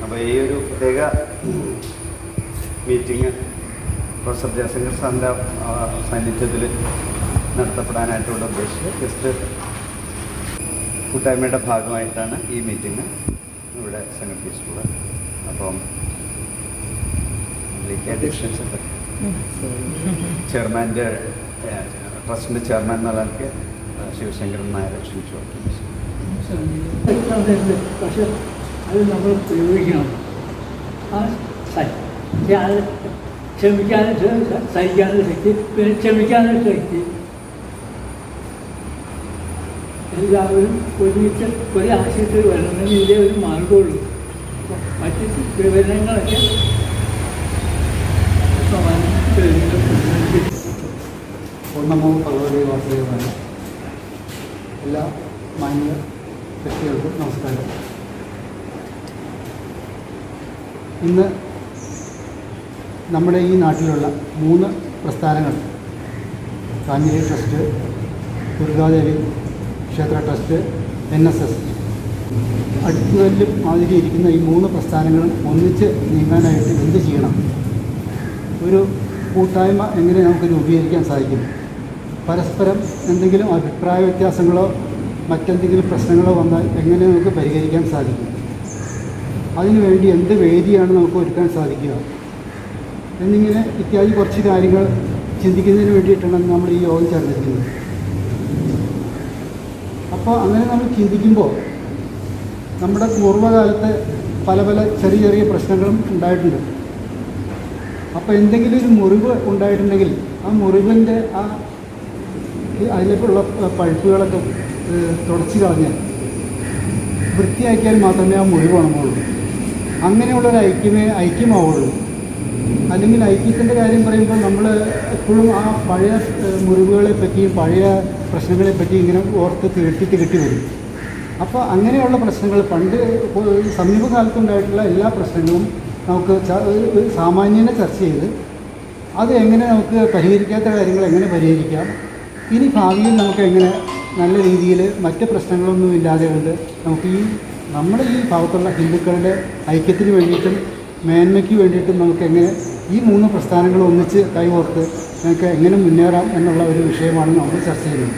അപ്പോൾ ഈ ഒരു പ്രത്യേക മീറ്റിംഗ് പ്രൊഫസർ ജയശങ്കർ സാറിൻ്റെ സാന്നിധ്യത്തിൽ നടത്തപ്പെടാനായിട്ടുള്ള ഉദ്ദേശിച്ച് ജസ്റ്റ് കൂട്ടായ്മയുടെ ഭാഗമായിട്ടാണ് ഈ മീറ്റിംഗ് ഇവിടെ സംഘടിപ്പിച്ചിട്ടുള്ളത്. അപ്പം ചെയർമാൻ്റെ ട്രസ്റ്റിൻ്റെ ചെയർമാൻ എന്ന നിലയ്ക്ക് ശിവശങ്കരൻ നായരെ ക്ഷണിച്ചു. പക്ഷെ അത് നമ്മൾ പ്രയോഗിക്കണം. ക്ഷമിക്കാനും സഹിക്കാനും ശക്തി, പിന്നെ ക്ഷമിക്കാനും ശക്തി. എല്ലാവരും ഒരുമിച്ച് ഒരു ആശയത്തിൽ വരണമെങ്കിൽ ഇതേ ഒരു മാർഗമുള്ളൂ. മറ്റ് വിവരങ്ങളൊക്കെ നമോ ഭഗവതി വാസുദേവായ. എല്ലാ മാന്യ വ്യക്തികൾക്കും നമസ്കാരം. ഇന്ന് നമ്മുടെ ഈ നാട്ടിലുള്ള 3 പ്രസ്ഥാനങ്ങൾ, കാഞ്ഞിരി ട്രസ്റ്റ്, ദുർഗാദേവി ക്ഷേത്ര ട്രസ്റ്റ്, NSS, അടുത്തുകല്ലും മാതിരി ഇരിക്കുന്ന ഈ 3 പ്രസ്ഥാനങ്ങളും ഒന്നിച്ച് നീങ്ങാനായിട്ട് എന്ത് ചെയ്യണം? ഒരു കൂട്ടായ്മ എങ്ങനെ നമുക്ക് രൂപീകരിക്കാൻ സാധിക്കും? പരസ്പരം എന്തെങ്കിലും അഭിപ്രായ വ്യത്യാസങ്ങളോ മറ്റെന്തെങ്കിലും പ്രശ്നങ്ങളോ വന്നാൽ എങ്ങനെ നമുക്ക് പരിഹരിക്കാൻ സാധിക്കും? അതിനുവേണ്ടി എന്ത് വേദിയാണ് നമുക്ക് ഒരുക്കാൻ സാധിക്കുക എന്നിങ്ങനെ ഇത്യാദി കുറച്ച് കാര്യങ്ങൾ ചിന്തിക്കുന്നതിന് വേണ്ടിയിട്ടാണ് നമ്മൾ ഈ യോഗം ചേർന്നിരിക്കുന്നത്. അപ്പോൾ അങ്ങനെ നമ്മൾ ചിന്തിക്കുമ്പോൾ നമ്മുടെ പൂർവ്വകാലത്ത് പല പല ചെറിയ ചെറിയ പ്രശ്നങ്ങളും ഉണ്ടായിട്ടുണ്ട്. അപ്പോൾ എന്തെങ്കിലും ഒരു മുറിവ് ഉണ്ടായിട്ടുണ്ടെങ്കിൽ ആ മുറിവിൻ്റെ അതിലേക്കുള്ള പഴുപ്പുകളൊക്കെ തുടച്ച് കളഞ്ഞ് വൃത്തിയാക്കിയാൽ മാത്രമേ ആ മുറിവ് ഉണങ്ങുള്ളൂ. അങ്ങനെയുള്ളൊരു ഐക്യമാവുള്ളൂ. അല്ലെങ്കിൽ ഐക്യത്തിൻ്റെ കാര്യം പറയുമ്പോൾ നമ്മൾ എപ്പോഴും ആ പഴയ മുറിവുകളെ പറ്റിയും പഴയ പ്രശ്നങ്ങളെ പറ്റി ഇങ്ങനെ ഓർത്ത് തികട്ടി വരും. അപ്പോൾ അങ്ങനെയുള്ള പ്രശ്നങ്ങൾ പണ്ട് സമീപകാലത്തുണ്ടായിട്ടുള്ള എല്ലാ പ്രശ്നങ്ങളും നമുക്ക് സാമാന്യനെ ചർച്ച ചെയ്ത് അത് എങ്ങനെ നമുക്ക് പരിഹരിക്കാത്ത കാര്യങ്ങൾ എങ്ങനെ പരിഹരിക്കാം, ഇനി ഭാവിയിൽ നമുക്ക് എങ്ങനെ നല്ല രീതിയിൽ മറ്റ് പ്രശ്നങ്ങളൊന്നും ഇല്ലാതെ കൊണ്ട് നമുക്ക് നമ്മുടെ ഈ ഭാഗത്തുള്ള ഹിന്ദുക്കളുടെ ഐക്യത്തിന് വേണ്ടിയിട്ടും മേന്മയ്ക്ക് വേണ്ടിയിട്ടും നമുക്ക് എങ്ങനെ ഈ 3 പ്രസ്ഥാനങ്ങൾ ഒന്നിച്ച് കൈകോർത്ത് നമുക്ക് എങ്ങനെ മുന്നേറാം എന്നുള്ള ഒരു വിഷയമാണ് നമ്മൾ ചർച്ച ചെയ്യുന്നത്.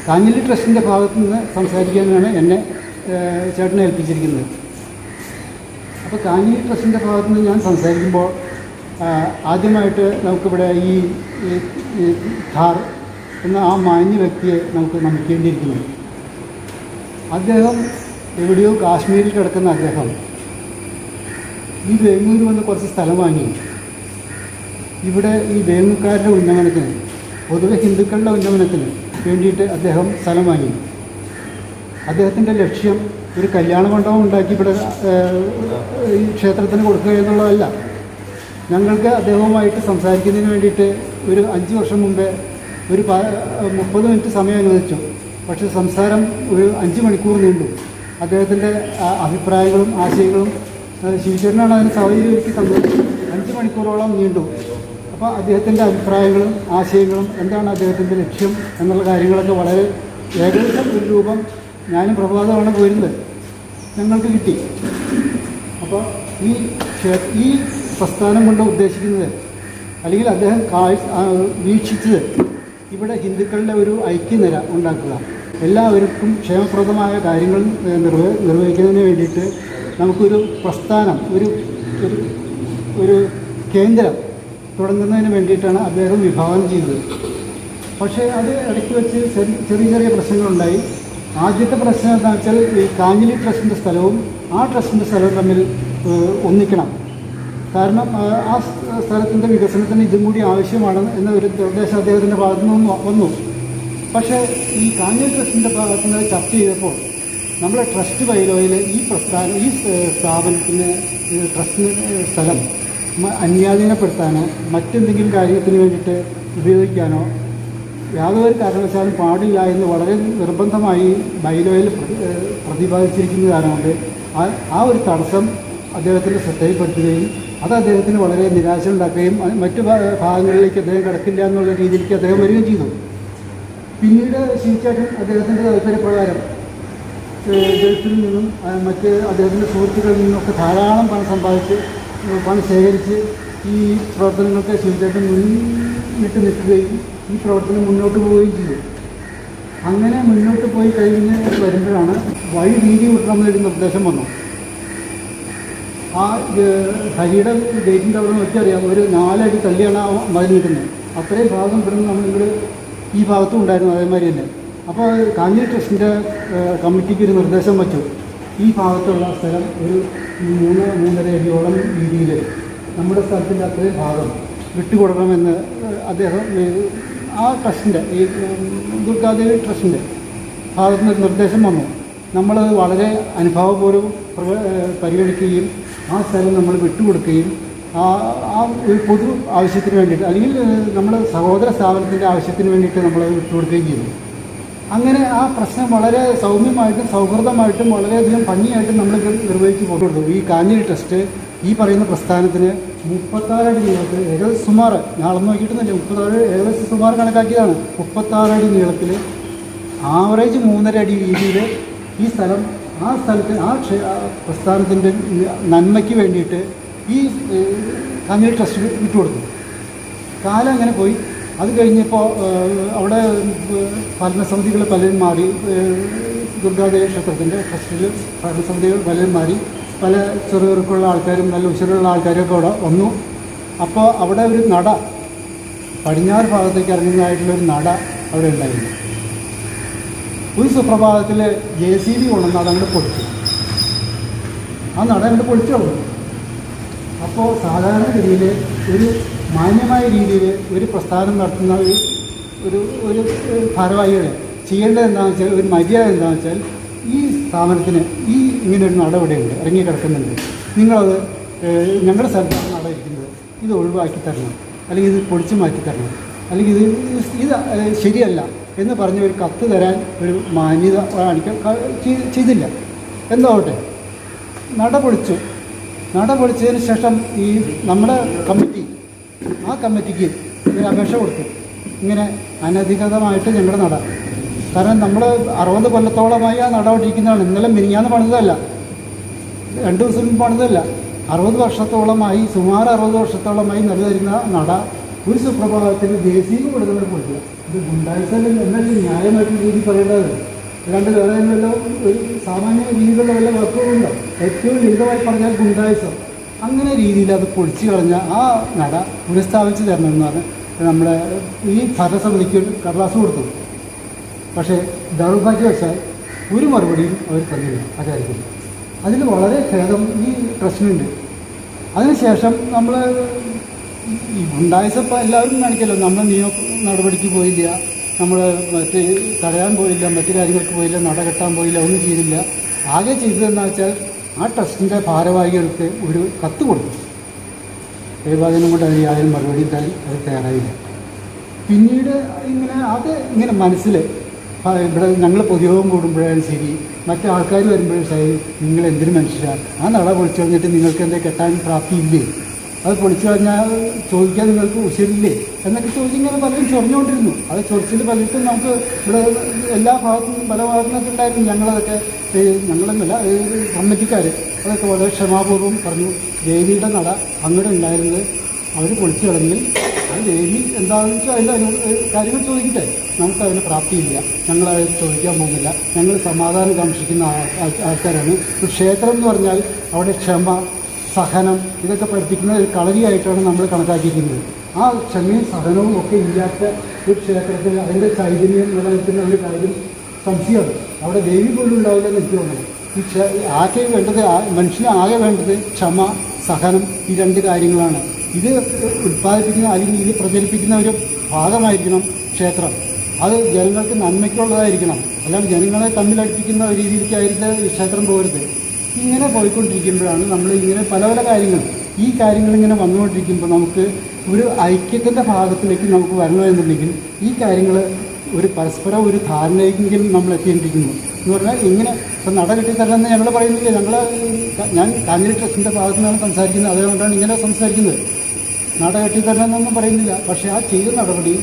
കാഞ്ഞിരി ട്രസ്റ്റിൻ്റെ ഭാഗത്തു നിന്ന് സംസാരിക്കാനാണ് എന്നെ ചേട്ടനെ ഏൽപ്പിച്ചിരിക്കുന്നത്. അപ്പോൾ കാഞ്ഞിരി ട്രസ്റ്റിൻ്റെ ഭാഗത്തു നിന്ന് ഞാൻ സംസാരിക്കുമ്പോൾ ആദ്യമായിട്ട് നമുക്കിവിടെ ഈ ധാർ എന്ന ആ മാന്യ വ്യക്തിയെ നമുക്ക് നമിക്കേണ്ടിയിരിക്കുന്നു. അദ്ദേഹം എവിടെയോ കാശ്മീരിൽ കിടക്കുന്ന അദ്ദേഹം ഈ വേങ്ങൂർ വന്ന് കുറച്ച് സ്ഥലം വാങ്ങി ഇവിടെ ഈ വേങ്ങൂക്കാരുടെ ഉന്നമനത്തിന്, പൊതുവെ ഹിന്ദുക്കളുടെ ഉന്നമനത്തിന് വേണ്ടിയിട്ട് അദ്ദേഹം സ്ഥലം വാങ്ങി. അദ്ദേഹത്തിൻ്റെ ലക്ഷ്യം ഒരു കല്യാണ മണ്ഡപം ഉണ്ടാക്കി ഇവിടെ ഈ ക്ഷേത്രത്തിന് കൊടുക്കുക എന്നുള്ളതല്ല. ഞങ്ങൾക്ക് അദ്ദേഹവുമായിട്ട് സംസാരിക്കുന്നതിന് വേണ്ടിയിട്ട് ഒരു 5 വർഷം മുമ്പേ ഒരു 30 മിനിറ്റ് സമയം അനുവദിച്ചു. പക്ഷേ സംസാരം ഒരു 5 മണിക്കൂർ നീണ്ടു. അദ്ദേഹത്തിൻ്റെ അഭിപ്രായങ്ങളും ആശയങ്ങളും ശിവചേട്ടനാണ് അതിന് സൗകര്യമൊരുക്കി തന്നത്. 5 മണിക്കൂറോളം നീണ്ടു. അപ്പോൾ അദ്ദേഹത്തിൻ്റെ അഭിപ്രായങ്ങളും ആശയങ്ങളും എന്താണ് അദ്ദേഹത്തിൻ്റെ ലക്ഷ്യം എന്നുള്ള കാര്യങ്ങളൊക്കെ വളരെ ഏകദേശം ഒരു രൂപം ഞാനും പ്രഭാതമാണ് പോയിരുന്നത് ഞങ്ങൾക്ക് കിട്ടി. അപ്പോൾ ഈ പ്രസ്ഥാനം കൊണ്ട് ഉദ്ദേശിക്കുന്നത്, അല്ലെങ്കിൽ അദ്ദേഹം വീക്ഷിച്ചത്, ഇവിടെ ഹിന്ദുക്കളുടെ ഒരു ഐക്യനിര ഉണ്ടാക്കുക, എല്ലാവർക്കും ക്ഷേമപ്രദമായ കാര്യങ്ങൾ നിർവഹിക്കുന്നതിന് വേണ്ടിയിട്ട് നമുക്കൊരു പ്രസ്ഥാനം, ഒരു കേന്ദ്രം തുടങ്ങുന്നതിന് വേണ്ടിയിട്ടാണ് അദ്ദേഹം വിഭാവനം ചെയ്തത്. പക്ഷേ അത് ഇടയ്ക്ക് വെച്ച് ചെറിയ ചെറിയ പ്രശ്നങ്ങളുണ്ടായി. ആദ്യത്തെ പ്രശ്നം എന്താണെന്ന് വെച്ചാൽ ഈ കാഞ്ഞിരി ട്രസ്റ്റിൻ്റെ സ്ഥലവും ആ ട്രസ്റ്റിൻ്റെ സ്ഥലവും തമ്മിൽ ഒന്നിക്കണം. കാരണം ആ സ്ഥലത്തിൻ്റെ വികസനത്തിന് ഇതും കൂടി ആവശ്യമാണ് എന്ന ഒരു നിർദ്ദേശം അദ്ദേഹത്തിൻ്റെ ഭാഗത്തു നിന്ന് വന്നു. പക്ഷേ ഈ കാഞ്ഞിരി ട്രസ്റ്റിൻ്റെ ഭാഗത്തു നിന്ന് ചർച്ച ചെയ്തപ്പോൾ നമ്മുടെ ട്രസ്റ്റ് ബൈലോയിൽ ഈ സ്ഥാപനത്തിന് ട്രസ്റ്റിന് സ്ഥലം അന്യാധീനപ്പെടുത്താനോ മറ്റെന്തെങ്കിലും കാര്യത്തിന് വേണ്ടിയിട്ട് ഉപയോഗിക്കാനോ യാതൊരു കാരണവശാലും പാടില്ല എന്ന് വളരെ നിർബന്ധമായി ബൈലോയിൽ പ്രതിപാദിച്ചിരിക്കുന്ന കാരണം കൊണ്ട് ആ ഒരു തടസ്സം അദ്ദേഹത്തിൻ്റെ ശ്രദ്ധയിൽപ്പെടുത്തുകയും അത് അദ്ദേഹത്തിന് വളരെ നിരാശ ഉണ്ടാക്കുകയും മറ്റു ഭാഗങ്ങളിലേക്ക് അദ്ദേഹം കിടക്കില്ല എന്നുള്ള രീതിയിലേക്ക് അദ്ദേഹം വരികയും ചെയ്തു. പിന്നീട് ശിവചേട്ടൻ അദ്ദേഹത്തിൻ്റെ താല്പര്യപ്രകാരം ഗൾഫിൽ നിന്നും മറ്റ് അദ്ദേഹത്തിൻ്റെ സുഹൃത്തുക്കളിൽ നിന്നൊക്കെ ധാരാളം പണം സമ്പാദിച്ച് പണം ശേഖരിച്ച് ഈ പ്രവർത്തനങ്ങൾക്ക് ശിവചേട്ടൻ മുന്നിട്ട് നിൽക്കുകയും ഈ പ്രവർത്തനം മുന്നോട്ട് പോവുകയും ചെയ്തു. അങ്ങനെ മുന്നോട്ട് പോയി കഴിഞ്ഞ് വരുമ്പോഴാണ് വഴി വീതി വിട്ടണമെന്നൊരു നിർദ്ദേശം വന്നു. ആ ഹരിയുടെ ഗേറ്റിൻ്റെ അവിടെ നിന്ന് വെച്ചറിയാം, ഒരു 4 അടി തള്ളിയാണ് ആ മതിൽ നിൽക്കുന്നത്. അത്രയും ഭാഗം ഇവിടുന്ന് നമ്മളിവിടെ ഈ ഭാഗത്തും ഉണ്ടായിരുന്നു അതേമാതിരി തന്നെ. അപ്പോൾ കാഞ്ഞിരി ട്രസ്റ്റിൻ്റെ കമ്മിറ്റിക്ക് ഒരു നിർദ്ദേശം വച്ചു, ഈ ഭാഗത്തുള്ള സ്ഥലം ഒരു 3-3.5 അടിയോളം രീതിയിൽ നമ്മുടെ സ്ഥലത്തിൻ്റെ അത്രയും ഭാഗം വിട്ടുകൊടുക്കണമെന്ന് അദ്ദേഹം ആ ട്രസ്റ്റിൻ്റെ ഈ ദുർഗാദേവി ട്രസ്റ്റിൻ്റെ ഭാഗത്തു നിന്ന് നിർദ്ദേശം വന്നു. നമ്മളത് വളരെ അനുഭവപൂർവ്വം പരിഗണിക്കുകയും ആ സ്ഥലം നമ്മൾ വിട്ടുകൊടുക്കുകയും ആ ഒരു പൊതു ആവശ്യത്തിന് വേണ്ടിയിട്ട് അല്ലെങ്കിൽ നമ്മുടെ സഹോദര സ്ഥാപനത്തിൻ്റെ ആവശ്യത്തിന് വേണ്ടിയിട്ട് നമ്മളത് വിട്ടുകൊടുക്കുകയും ചെയ്തു. അങ്ങനെ ആ പ്രശ്നം വളരെ സൗമ്യമായിട്ടും സൗഹൃദമായിട്ടും വളരെയധികം ഭംഗിയായിട്ടും നമ്മൾ നിർവഹിച്ച് കൊണ്ടുകൊടുത്തു. ഈ കാഞ്ഞിരി ട്രസ്റ്റ് ഈ പറയുന്ന പ്രസ്ഥാനത്തിന് 36 അടി നീളത്തിൽ ഏകദേശം സുമാർ ഞാൻ അളന്ന് നോക്കിയിട്ടൊന്നുമില്ല, 36 ഏകദേശം സുമാർ കണക്കാക്കിയതാണ്. 36 അടി നീളത്തിൽ ആവറേജ് 3.5 അടി വീതിയിൽ ഈ സ്ഥലം ആ സ്ഥലത്തിന് ആ പ്രസ്ഥാനത്തിൻ്റെ നന്മയ്ക്ക് വേണ്ടിയിട്ട് ഈ കാഞ്ഞിരി ട്രസ്റ്റ് വിട്ടുകൊടുത്തു. കാലം അങ്ങനെ പോയി. അത് കഴിഞ്ഞപ്പോൾ അവിടെ ഭരണസമിതികൾ പലരും മാറി. ദുർഗാദേവി ക്ഷേത്രത്തിൻ്റെ ട്രസ്റ്റിൽ ഭരണസമിതികൾ പലരും മാറി. പല ചെറുകൾക്കുള്ള ആൾക്കാരും നല്ല ഉശിരുള്ള ആൾക്കാരൊക്കെ അവിടെ വന്നു. അപ്പോൾ അവിടെ ഒരു നട, പടിഞ്ഞാറ് ഭാഗത്തേക്ക് ഇറങ്ങുന്നതായിട്ടുള്ളൊരു നട അവിടെ ഉണ്ടായിരുന്നു. ഒരു സുപ്രഭാതത്തിൽ JCB കൊണ്ടുവന്ന് അതങ്ങോട്ട് പൊളിച്ചു. ആ നട അങ്ങോട്ട് പൊളിച്ചു കളഞ്ഞു. അപ്പോൾ സാധാരണ രീതിയിൽ ഒരു മാന്യമായ രീതിയിൽ ഒരു പ്രസ്ഥാനം നടത്തുന്ന ഒരു ഭാരവാഹികൾ ചെയ്യേണ്ടത് എന്താണെന്ന് വെച്ചാൽ, ഒരു മര്യാദ എന്താണെന്ന് വെച്ചാൽ, ഈ സ്ഥാപനത്തിന് ഈ ഇങ്ങനൊരു നട ഇവിടെയുണ്ട്, ഇറങ്ങിക്കിടക്കുന്നുണ്ട്, നിങ്ങളത് ഞങ്ങളുടെ സ്ഥലത്താണ് നട ഇരിക്കുന്നത്, ഇത് ഒഴിവാക്കി തരണം, അല്ലെങ്കിൽ ഇത് പൊളിച്ചു മാറ്റി തരണം, അല്ലെങ്കിൽ ഇത് ശരിയല്ല എന്ന് പറഞ്ഞ് ഒരു കത്ത് തരാൻ ഒരു മാന്യത കാണിക്കാൻ ചെയ്തില്ല. എന്താവട്ടെ, നട പൊളിച്ചതിന് ശേഷം ഈ നമ്മുടെ കമ്മിറ്റി ആ കമ്മിറ്റിക്ക് ഒരു അപേക്ഷ കൊടുത്തു, ഇങ്ങനെ അനധികൃതമായിട്ട് ഞങ്ങളുടെ നട, കാരണം നമ്മൾ 60 കൊല്ലത്തോളമായി ആ നട ഇരിക്കുന്നതാണ്. ഇന്നലെ മിനിഞ്ഞാന്ന് പണിതല്ല, 2 ദിവസം മുമ്പ് പണിതല്ല, 60 വർഷത്തോളമായി, സുമാർ 60 വർഷത്തോളമായി നിലനിരുന്ന നട ഒരു സുപ്രഭാതത്തിൽ JCB കൊടുക്കുന്നത് പൊളിക്കുക. ഇത് ഗുണ്ടായിസം എന്നൊക്കെ ന്യായമായിട്ടുള്ള രീതി പറയേണ്ടത്. രണ്ട് വേറെ വല്ല ഒരു സാമാന്യ രീതിയിലുള്ള വല്ല വർക്കുകളുണ്ടോ? ഏറ്റവും ലളിതമായി പറഞ്ഞാൽ ഗുണ്ടായിസം. അങ്ങനെ രീതിയിൽ അത് പൊളിച്ചു കളഞ്ഞ ആ നട പുനഃസ്ഥാപിച്ച് തരണമെന്ന് പറഞ്ഞ് നമ്മുടെ ഈ ഭരണസമിതിക്ക് കടലാസ് കൊടുത്തു. പക്ഷേ ദൗർഭാഗ്യവശാൽ ഒരു മറുപടിയും അവർ തന്നില്ല ആ കാര്യത്തിൽ. അതിൽ വളരെ ഖേദം ഈ പ്രശ്നമുണ്ട്. അതിനുശേഷം നമ്മൾ ഈ ഗുണ്ടായിസം ഇപ്പോൾ എല്ലാവരും കാണിക്കല്ലോ, നമ്മൾ നിയമ നടപടിക്ക് പോയില്ല, നമ്മൾ മറ്റ് തടയാൻ പോയില്ല, മറ്റു കാര്യങ്ങൾക്ക് പോയില്ല, നട കെട്ടാൻ പോയില്ല, ഒന്നും ചെയ്തില്ല. ആകെ ചെയ്തതെന്ന് വെച്ചാൽ ആ ട്രസ്റ്റിൻ്റെ ഭാരവാഹികൾക്ക് ഒരു കത്ത് കൊടുത്തു. ഏകാദിനം കൊണ്ട് അതിന് യാതൊരു മറുപടി തരാൻ അത് തയ്യാറായില്ല. പിന്നീട് ഇങ്ങനെ മനസ്സിൽ ഇവിടെ ഞങ്ങൾ പൊതുയോഗം കൂടുമ്പോഴാണ് ശരി, മറ്റു ആൾക്കാർ വരുമ്പോഴും ശരി, നിങ്ങൾ എന്തൊരു മനുഷ്യരാണ്, ആ നട പൊളിച്ചു കളഞ്ഞിട്ട് നിങ്ങൾക്ക് എന്താ കെട്ടാൻ പ്രാപ്തിയില്ലേ, അത് പൊളിച്ചു കഴിഞ്ഞാൽ ചോദിക്കാൻ നിങ്ങൾക്ക് ഉശരില്ലേ എന്നൊക്കെ ചോദിച്ചിങ്ങനെ പലരും ചൊറിഞ്ഞുകൊണ്ടിരുന്നു. അത് ചൊറിച്ചിൽ പലർക്കും നമുക്ക് ഇവിടെ എല്ലാ ഭാഗത്തുനിന്നും പല ഭാഗത്തുനിന്നൊക്കെ ഉണ്ടായിരുന്നു. ഞങ്ങളെന്നല്ല കമ്മിറ്റിക്കാർ അതൊക്കെ വളരെ ക്ഷമാപൂർവ്വം പറഞ്ഞു, ദേവിയുടെ നട അങ്ങോട്ട് ഉണ്ടായിരുന്നത് അവർ പൊളിച്ചു കളഞ്ഞെങ്കിൽ അത് ദേവി എന്താണെന്ന് വെച്ചാൽ അതിൻ്റെ കാര്യങ്ങൾ ചോദിക്കട്ടെ, നമുക്കതിന് പ്രാപ്തിയില്ല, ഞങ്ങളത് ചോദിക്കാൻ പോകുന്നില്ല, ഞങ്ങൾ സമാധാനം കാക്ഷിക്കുന്ന ആൾക്കാരാണ്. ഒരു ക്ഷേത്രം എന്ന് പറഞ്ഞാൽ അവിടെ ക്ഷമ, സഹനം ഇതൊക്കെ പഠിപ്പിക്കുന്ന ഒരു കളരിയായിട്ടാണ് നമ്മൾ കണക്കാക്കിയിരിക്കുന്നത്. ആ ക്ഷമയും സഹനവും ഒക്കെ ഇല്ലാത്ത ഒരു ക്ഷേത്രത്തിൽ അതിൻ്റെ ചൈതന്യം നിലനിൽക്കുന്ന ഒരു കാര്യം സംശയമാണ്. അവിടെ ദേവി പോലും ഉണ്ടാവില്ലെന്ന് എനിക്ക് തോന്നുന്നു. ആകെ വേണ്ടത്, മനുഷ്യന് ആകെ വേണ്ടത് ക്ഷമ, സഹനം, ഈ 2 കാര്യങ്ങളാണ്. ഇത് ഉൽപ്പാദിപ്പിക്കുന്ന അല്ലെങ്കിൽ ഇത് പ്രചരിപ്പിക്കുന്ന ഒരു ഭാഗമായിരിക്കണം ക്ഷേത്രം. അത് ജനങ്ങൾക്ക് നന്മയ്ക്കുള്ളതായിരിക്കണം, അല്ലാണ്ട് ജനങ്ങളെ തമ്മിലടിപ്പിക്കുന്ന രീതിയിലേക്കായിട്ട് ഈ ക്ഷേത്രം പോകരുത്. ഇങ്ങനെ പോയിക്കൊണ്ടിരിക്കുമ്പോഴാണ് നമ്മൾ ഇങ്ങനെ പല പല കാര്യങ്ങൾ ഈ കാര്യങ്ങളിങ്ങനെ വന്നുകൊണ്ടിരിക്കുമ്പോൾ നമുക്ക് ഒരു ഐക്യത്തിൻ്റെ ഭാഗത്തിലേക്ക് നമുക്ക് വരണമെന്നുണ്ടെങ്കിൽ ഈ കാര്യങ്ങൾ ഒരു പരസ്പരം ഒരു ധാരണയെങ്കിലും നമ്മൾ എത്തിയിരിക്കുന്നു എന്ന് പറഞ്ഞാൽ ഇങ്ങനെ ഇപ്പം നട കെട്ടിത്തരണമെന്ന് ഞങ്ങൾ പറയുന്നില്ല. ഞാൻ കാഞ്ഞിരി ട്രസ്റ്റിൻ്റെ ഭാഗത്തു നിന്നാണ് സംസാരിക്കുന്നത്, അതുകൊണ്ടാണ് ഇങ്ങനെ സംസാരിക്കുന്നത്. നട കെട്ടിത്തരണമെന്നൊന്നും പറയുന്നില്ല. പക്ഷേ ആ ചെയ്ത നടപടി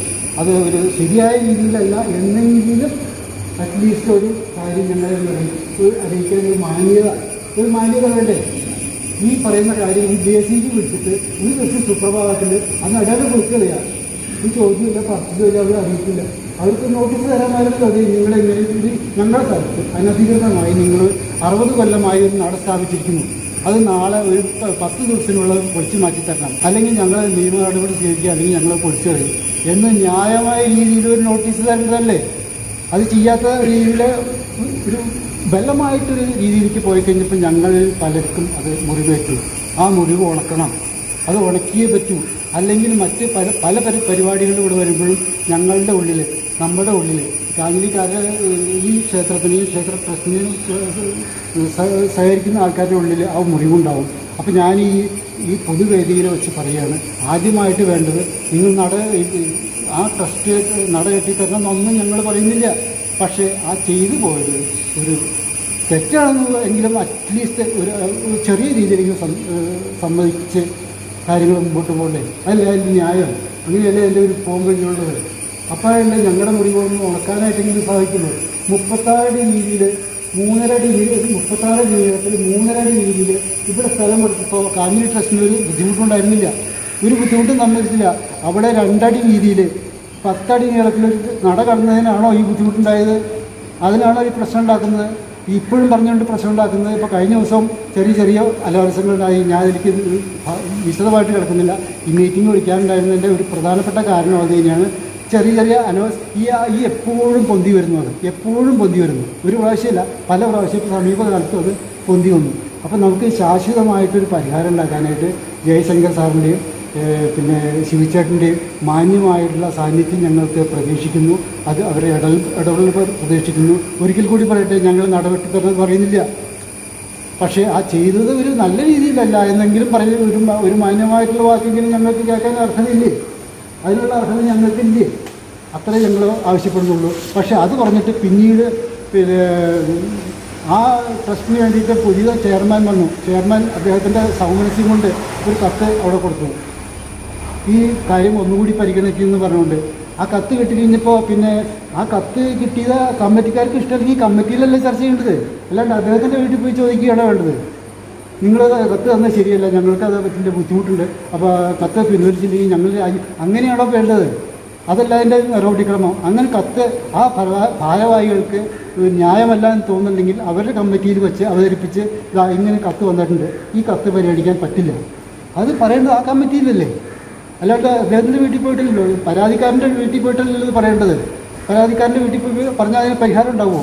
അത് ഒരു ശരിയായ രീതിയിലല്ല എന്നെങ്കിലും അറ്റ്ലീസ്റ്റ് ഒരു കാര്യം ഞങ്ങളെ അറിയിക്കാൻ ഒരു മാന്യത വേണ്ടേ? ഈ പറയുന്ന കാര്യം ഈ JCB വിളിച്ചിട്ട് ഈ ദിവസം സുപ്രഭാതത്തിൽ അന്ന് അടയാളം കൊടുക്കുകയാണ്. ഈ ചോദ്യമില്ല, പദ്ധതിയില്ല, അവർ അറിയിക്കില്ല. അവർക്ക് നോട്ടീസ് തരാമായിരുന്നു. അത് നിങ്ങളെങ്ങനെ ഇത് ഞങ്ങളുടെ സ്ഥലത്ത് അനധികൃതമായി നിങ്ങൾ 60 കൊല്ലമായി ഒരു നട സ്ഥാപിച്ചിരിക്കുന്നു, അത് നാളെ ഒരു 10 ദിവസത്തിനുള്ളിൽ പൊളിച്ചു മാറ്റി തരണം, അല്ലെങ്കിൽ ഞങ്ങൾ നിയമ നടപടി സ്വീകരിക്കുക, അല്ലെങ്കിൽ ഞങ്ങൾ പൊളിച്ചു കഴിയും എന്ന് ന്യായമായ രീതിയിൽ ഒരു നോട്ടീസ് തരേണ്ടതല്ലേ? അത് ചെയ്യാത്ത രീതിയിൽ ഒരു ബലമായിട്ടൊരു രീതിയിലേക്ക് പോയി കഴിഞ്ഞപ്പോൾ ഞങ്ങൾ പലർക്കും അത് മുറിവേറ്റു. ആ മുറിവ് ഉണക്കണം, അത് ഉണക്കിയേ പറ്റൂ. അല്ലെങ്കിൽ മറ്റ് പല പരിപാടികളിലൂടെ വരുമ്പോഴും ഞങ്ങളുടെ ഉള്ളിൽ, നമ്മുടെ ഉള്ളിൽ കാഞ്ഞിലിക്കാരുടെ ഈ ക്ഷേത്രത്തിന്, ഈ ക്ഷേത്ര ട്രസ്റ്റിന് സഹകരിക്കുന്ന ആൾക്കാരുടെ ഉള്ളിൽ ആ മുറിവുണ്ടാവും. അപ്പോൾ ഞാൻ ഈ പൊതുവേദിയിൽ വെച്ച് പറയുകയാണ്, ആദ്യമായിട്ട് വേണ്ടത് നിങ്ങൾ ആ ട്രസ്റ്റ് നട കെട്ടിത്തരണമെന്നൊന്നും ഞങ്ങൾ പറയുന്നില്ല. പക്ഷേ ആ ചെയ്തു പോയത് ഒരു തെറ്റാണെന്ന് എങ്കിലും അറ്റ്ലീസ്റ്റ് ഒരു ചെറിയ രീതിയിലേക്ക് സമ്മതിച്ച് കാര്യങ്ങൾ മുമ്പോട്ട് പോകണ്ടേ? അതല്ലേ അതിൻ്റെ ന്യായം? അങ്ങനെയല്ലേ എൻ്റെ ഒരു പോകാൻ കഴിഞ്ഞുള്ളത്? അപ്പോഴല്ലേ ഞങ്ങളുടെ മുറിവൊന്നും ഉണക്കാനായിട്ടെങ്കിലും സാധിക്കുള്ളൂ. 36 രീതിയിൽ 3.5 അടി 36 നീളത്തിൽ 3.5 അടി രീതിയിൽ ഇവിടെ സ്ഥലം കൊടുത്തപ്പോൾ കാഞ്ഞിരി ട്രസ്റ്റിന് ഒരു ബുദ്ധിമുട്ടുണ്ടായിരുന്നില്ല, ഒരു ബുദ്ധിമുട്ടും സമ്മതിച്ചില്ല. അവിടെ 2 അടി വീതിയിൽ 10 അടി നീളത്തിലൊരു നട കടന്നതിനാണോ ഈ ബുദ്ധിമുട്ടുണ്ടായത്? അതിനാണോ ഈ പ്രശ്നം ഉണ്ടാക്കുന്നത്? ഇപ്പോഴും പറഞ്ഞുകൊണ്ട് പ്രശ്നം ഉണ്ടാക്കുന്നത്? ഇപ്പോൾ കഴിഞ്ഞ ദിവസം ചെറിയ അലവരസങ്ങളുണ്ടായി. ഞാൻ എനിക്ക് വിശദമായിട്ട് കിടക്കുന്നില്ല. ഈ മീറ്റിംഗ് വിളിക്കാനുണ്ടായിരുന്നതിൻ്റെ ഒരു പ്രധാനപ്പെട്ട കാരണം അത് തന്നെയാണ്. ചെറിയ ഈ എപ്പോഴും പൊന്തി വരുന്നു, അത് എപ്പോഴും പൊന്തി വരുന്നു. ഒരു പ്രാവശ്യമല്ല, പല പ്രാവശ്യം സമീപകാലത്തും അത് പൊന്തി വന്നു. അപ്പോൾ നമുക്ക് ശാശ്വതമായിട്ടൊരു പരിഹാരം ഉണ്ടാക്കാനായിട്ട് ജയശങ്കർ സാറിൻ്റെയും പിന്നെ ശിവചേട്ടൻ്റെയും മാന്യമായിട്ടുള്ള സാന്നിധ്യം ഞങ്ങൾക്ക് പ്രതീക്ഷിക്കുന്നു. അത് അവരെ ഇടപെടൽ പ്രതീക്ഷിക്കുന്നു. ഒരിക്കൽ കൂടി പറയട്ടെ, ഞങ്ങൾ നടപടി തരുന്നത് പറയുന്നില്ല. പക്ഷേ ആ ചെയ്തത് ഒരു നല്ല രീതിയിലല്ല എന്നെങ്കിലും ഒരു മാന്യമായിട്ടുള്ള വാക്കെങ്കിലും ഞങ്ങൾക്ക് കേൾക്കാൻ അർഹതയില്ലേ? അതിനുള്ള അർഹത ഞങ്ങൾക്കില്ലേ? അത്രേ ഞങ്ങൾ ആവശ്യപ്പെടുന്നുള്ളൂ. പക്ഷേ അത് പറഞ്ഞിട്ട് പിന്നീട് പിന്നെ ആ ട്രസ്റ്റിന് വേണ്ടിയിട്ട് പുതിയ ചെയർമാൻ വന്നു. ചെയർമാൻ അദ്ദേഹത്തിൻ്റെ സൗമനസ്യം കൊണ്ട് ഒരു കത്ത് അവിടെ കൊടുത്തു, ഈ കാര്യം ഒന്നുകൂടി പരിഗണിക്കുമെന്ന് പറഞ്ഞുകൊണ്ട്. ആ കത്ത് കിട്ടിക്കഴിഞ്ഞപ്പോൾ പിന്നെ ആ കത്ത് കിട്ടിയത് കമ്മിറ്റിക്കാർക്ക് ഇഷ്ടമല്ലെങ്കിൽ കമ്മിറ്റിയിലല്ലേ ചർച്ച ചെയ്യേണ്ടത്, അല്ലാണ്ട് അദ്ദേഹത്തിൻ്റെ വീട്ടിൽ പോയി ചോദിക്കുകയാണ് വേണ്ടത്. നിങ്ങൾ കത്ത് തന്നാൽ ശരിയല്ല, ഞങ്ങൾക്ക് അത് പറ്റിൻ്റെ ബുദ്ധിമുട്ടുണ്ട്, അപ്പോൾ കത്ത് പിൻവലിച്ചില്ലെങ്കിൽ ഞങ്ങൾ അങ്ങനെയാണോ വേണ്ടത്? അതല്ല അതിൻ്റെ നടപടിക്രമം. അങ്ങനെ കത്ത് ആ ഭാരവാഹികൾക്ക് ന്യായമല്ല എന്ന് തോന്നുന്നുണ്ടെങ്കിൽ അവരുടെ കമ്മിറ്റിയിൽ വെച്ച് അവതരിപ്പിച്ച് ഇങ്ങനെ കത്ത് വന്നിട്ടുണ്ട്, ഈ കത്ത് പരിഗണിക്കാൻ പറ്റില്ല, അത് പറയേണ്ടത് ആ കമ്മിറ്റിയിലല്ലേ? അല്ലാണ്ട് അദ്ദേഹത്തിൻ്റെ വീട്ടിൽ പോയിട്ടില്ലല്ലോ, പരാതിക്കാരൻ്റെ വീട്ടിൽ പോയിട്ടല്ലല്ലോ ഇത് പറയേണ്ടത്. പരാതിക്കാരൻ്റെ വീട്ടിൽ പോയി പറഞ്ഞാൽ അതിന് പരിഹാരം ഉണ്ടാവുമോ?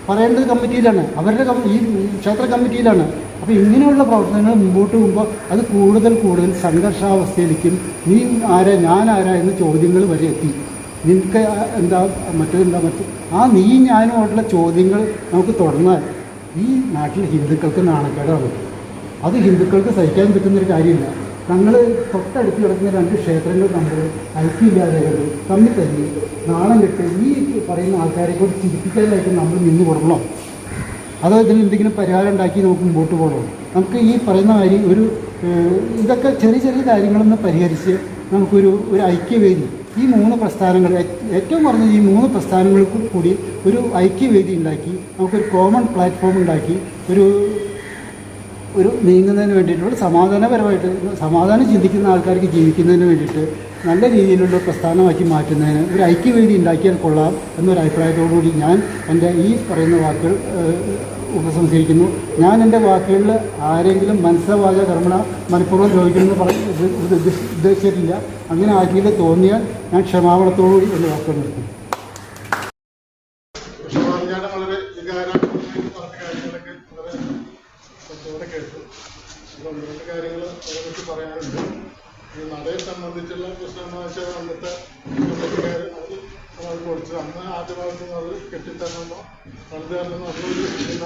പറയേണ്ടത് കമ്മിറ്റിയിലാണ്, അവരുടെ ഈ ക്ഷേത്ര കമ്മിറ്റിയിലാണ്. അപ്പോൾ ഇങ്ങനെയുള്ള പ്രവർത്തനങ്ങൾ മുമ്പോട്ട് പോകുമ്പോൾ അത് കൂടുതൽ സംഘർഷാവസ്ഥയിലേക്കും നീ ആരാ ഞാൻ ആരാ എന്ന ചോദ്യങ്ങൾ വരെ എത്തി. നിനക്ക് എന്താ ആ നീ ഞാനുമായിട്ടുള്ള ചോദ്യങ്ങൾ നമുക്ക് തുടർന്നാൽ ഈ നാട്ടിൽ ഹിന്ദുക്കൾക്ക് നാണക്കേടാണ്. അത് ഹിന്ദുക്കൾക്ക് സഹിക്കാൻ പറ്റുന്നൊരു കാര്യമില്ല. ഞങ്ങൾ തൊട്ടടുത്ത് കിടക്കുന്ന 2 ക്ഷേത്രങ്ങൾ നമ്മൾ ഐക്യമില്ലാതെ തമ്മിൽ തന്നെ നാണം കെട്ട് ഈ പറയുന്ന ആൾക്കാരെ കൊണ്ട് ചിരിപ്പിക്കാനായിട്ട് നമ്മൾ നിന്ന് കൊടുക്കണം. അതോ ഇതിന് എന്തെങ്കിലും പരിഹാരം ഉണ്ടാക്കി നമുക്ക് മുമ്പോട്ട് പോകണം. നമുക്ക് ഈ പറയുന്ന കാര്യം ഇതൊക്കെ ചെറിയ കാര്യങ്ങളൊന്ന് പരിഹരിച്ച് നമുക്കൊരു ഐക്യവേദി, ഈ 3 പ്രസ്ഥാനങ്ങൾ, ഏറ്റവും കുറഞ്ഞത് ഈ 3 പ്രസ്ഥാനങ്ങൾക്കും കൂടി ഒരു ഐക്യവേദി ഉണ്ടാക്കി നമുക്കൊരു കോമൺ പ്ലാറ്റ്ഫോം ഉണ്ടാക്കി ഒരു നീങ്ങുന്നതിന് വേണ്ടിയിട്ടുള്ള സമാധാനപരമായിട്ട് സമാധാനം ചിന്തിക്കുന്ന ആൾക്കാർക്ക് ജീവിക്കുന്നതിന് വേണ്ടിയിട്ട് നല്ല രീതിയിലുള്ള പ്രസ്ഥാനമാക്കി മാറ്റുന്നതിന് ഒരു ഐക്യവേദി ഉണ്ടാക്കിയാൽ കൊള്ളാം എന്നൊരു അഭിപ്രായത്തോടുകൂടി ഞാൻ എൻ്റെ ഈ പറയുന്ന വാക്കുകൾ ഉപസംഹരിക്കുന്നു. ഞാൻ എൻ്റെ വാക്കുകളിൽ ആരെങ്കിലും മനസ്സവാച കർമ്മണ മനഃപൂർവ്വം ദ്രോഹിക്കണമെന്ന് ഉദ്ദേശിച്ചിട്ടില്ല. അങ്ങനെ ആക്കിയത് തോന്നിയാൽ ഞാൻ ക്ഷമാപണത്തോടുകൂടി എൻ്റെ വാക്കുകൾ നിർത്തും. കാര്യങ്ങൾ അതിനെക്കുറിച്ച് പറയാനുണ്ട്. ഈ നടയെ സംബന്ധിച്ചുള്ള പ്രശ്നം എന്ന് വെച്ചാൽ അന്നത്തെ കമ്മിറ്റിക്കാർ അത് പൊളിച്ചത് അന്ന് ആദ്യ ഭാഗത്ത് നിന്ന് അത് കെട്ടിത്തരണമെന്നോ പണിത് തരണമെന്നോ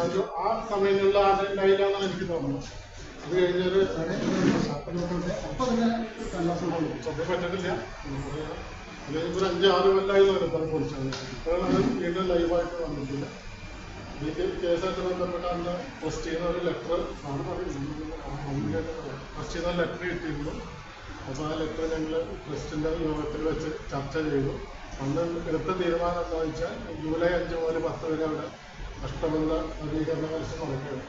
അതൊരു ആ സമയങ്ങളിൽ ആദ്യം ഉണ്ടായില്ലാന്നാണ് എനിക്ക് തോന്നുന്നത്. അത് കഴിഞ്ഞൊരു സത്യം പറ്റിട്ടില്ല. അല്ലെങ്കിൽ ഒരു 5-6 കൊല്ലമായി വരും പൊളിച്ചത്. ഇപ്പോഴാണ് അത് വീണ്ടും ലൈവായിട്ട് വന്നിട്ടില്ല. എനിക്ക് കേസായിട്ട് ബന്ധപ്പെട്ട അന്ന് ട്രസ്റ്റ് ചെയ്യുന്ന ഒരു ലെറ്റർ ട്രസ്റ്റ് ചെയ്യുന്ന ലെറ്റർ കിട്ടിയിരുന്നു. അപ്പോൾ ആ ലെറ്റർ ഞങ്ങൾ ട്രസ്റ്റിൻ്റെ യോഗത്തിൽ വെച്ച് ചർച്ച ചെയ്തു. അന്ന് എടുത്ത തീരുമാനം എന്താണെന്ന് വെച്ചാൽ ജൂലൈ 5 മുതൽ 10 വരെ അവിടെ അഷ്ടബന്ധ നവീകരണ മത്സരം നടക്കുകയാണ്.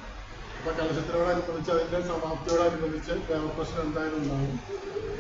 അപ്പോൾ കലശത്തിനോടനുബന്ധിച്ച് അതിൻ്റെ സമാപ്തിയോടനുബന്ധിച്ച് ദേവപ്രശ്നം എന്തായാലും ഉണ്ടാകും.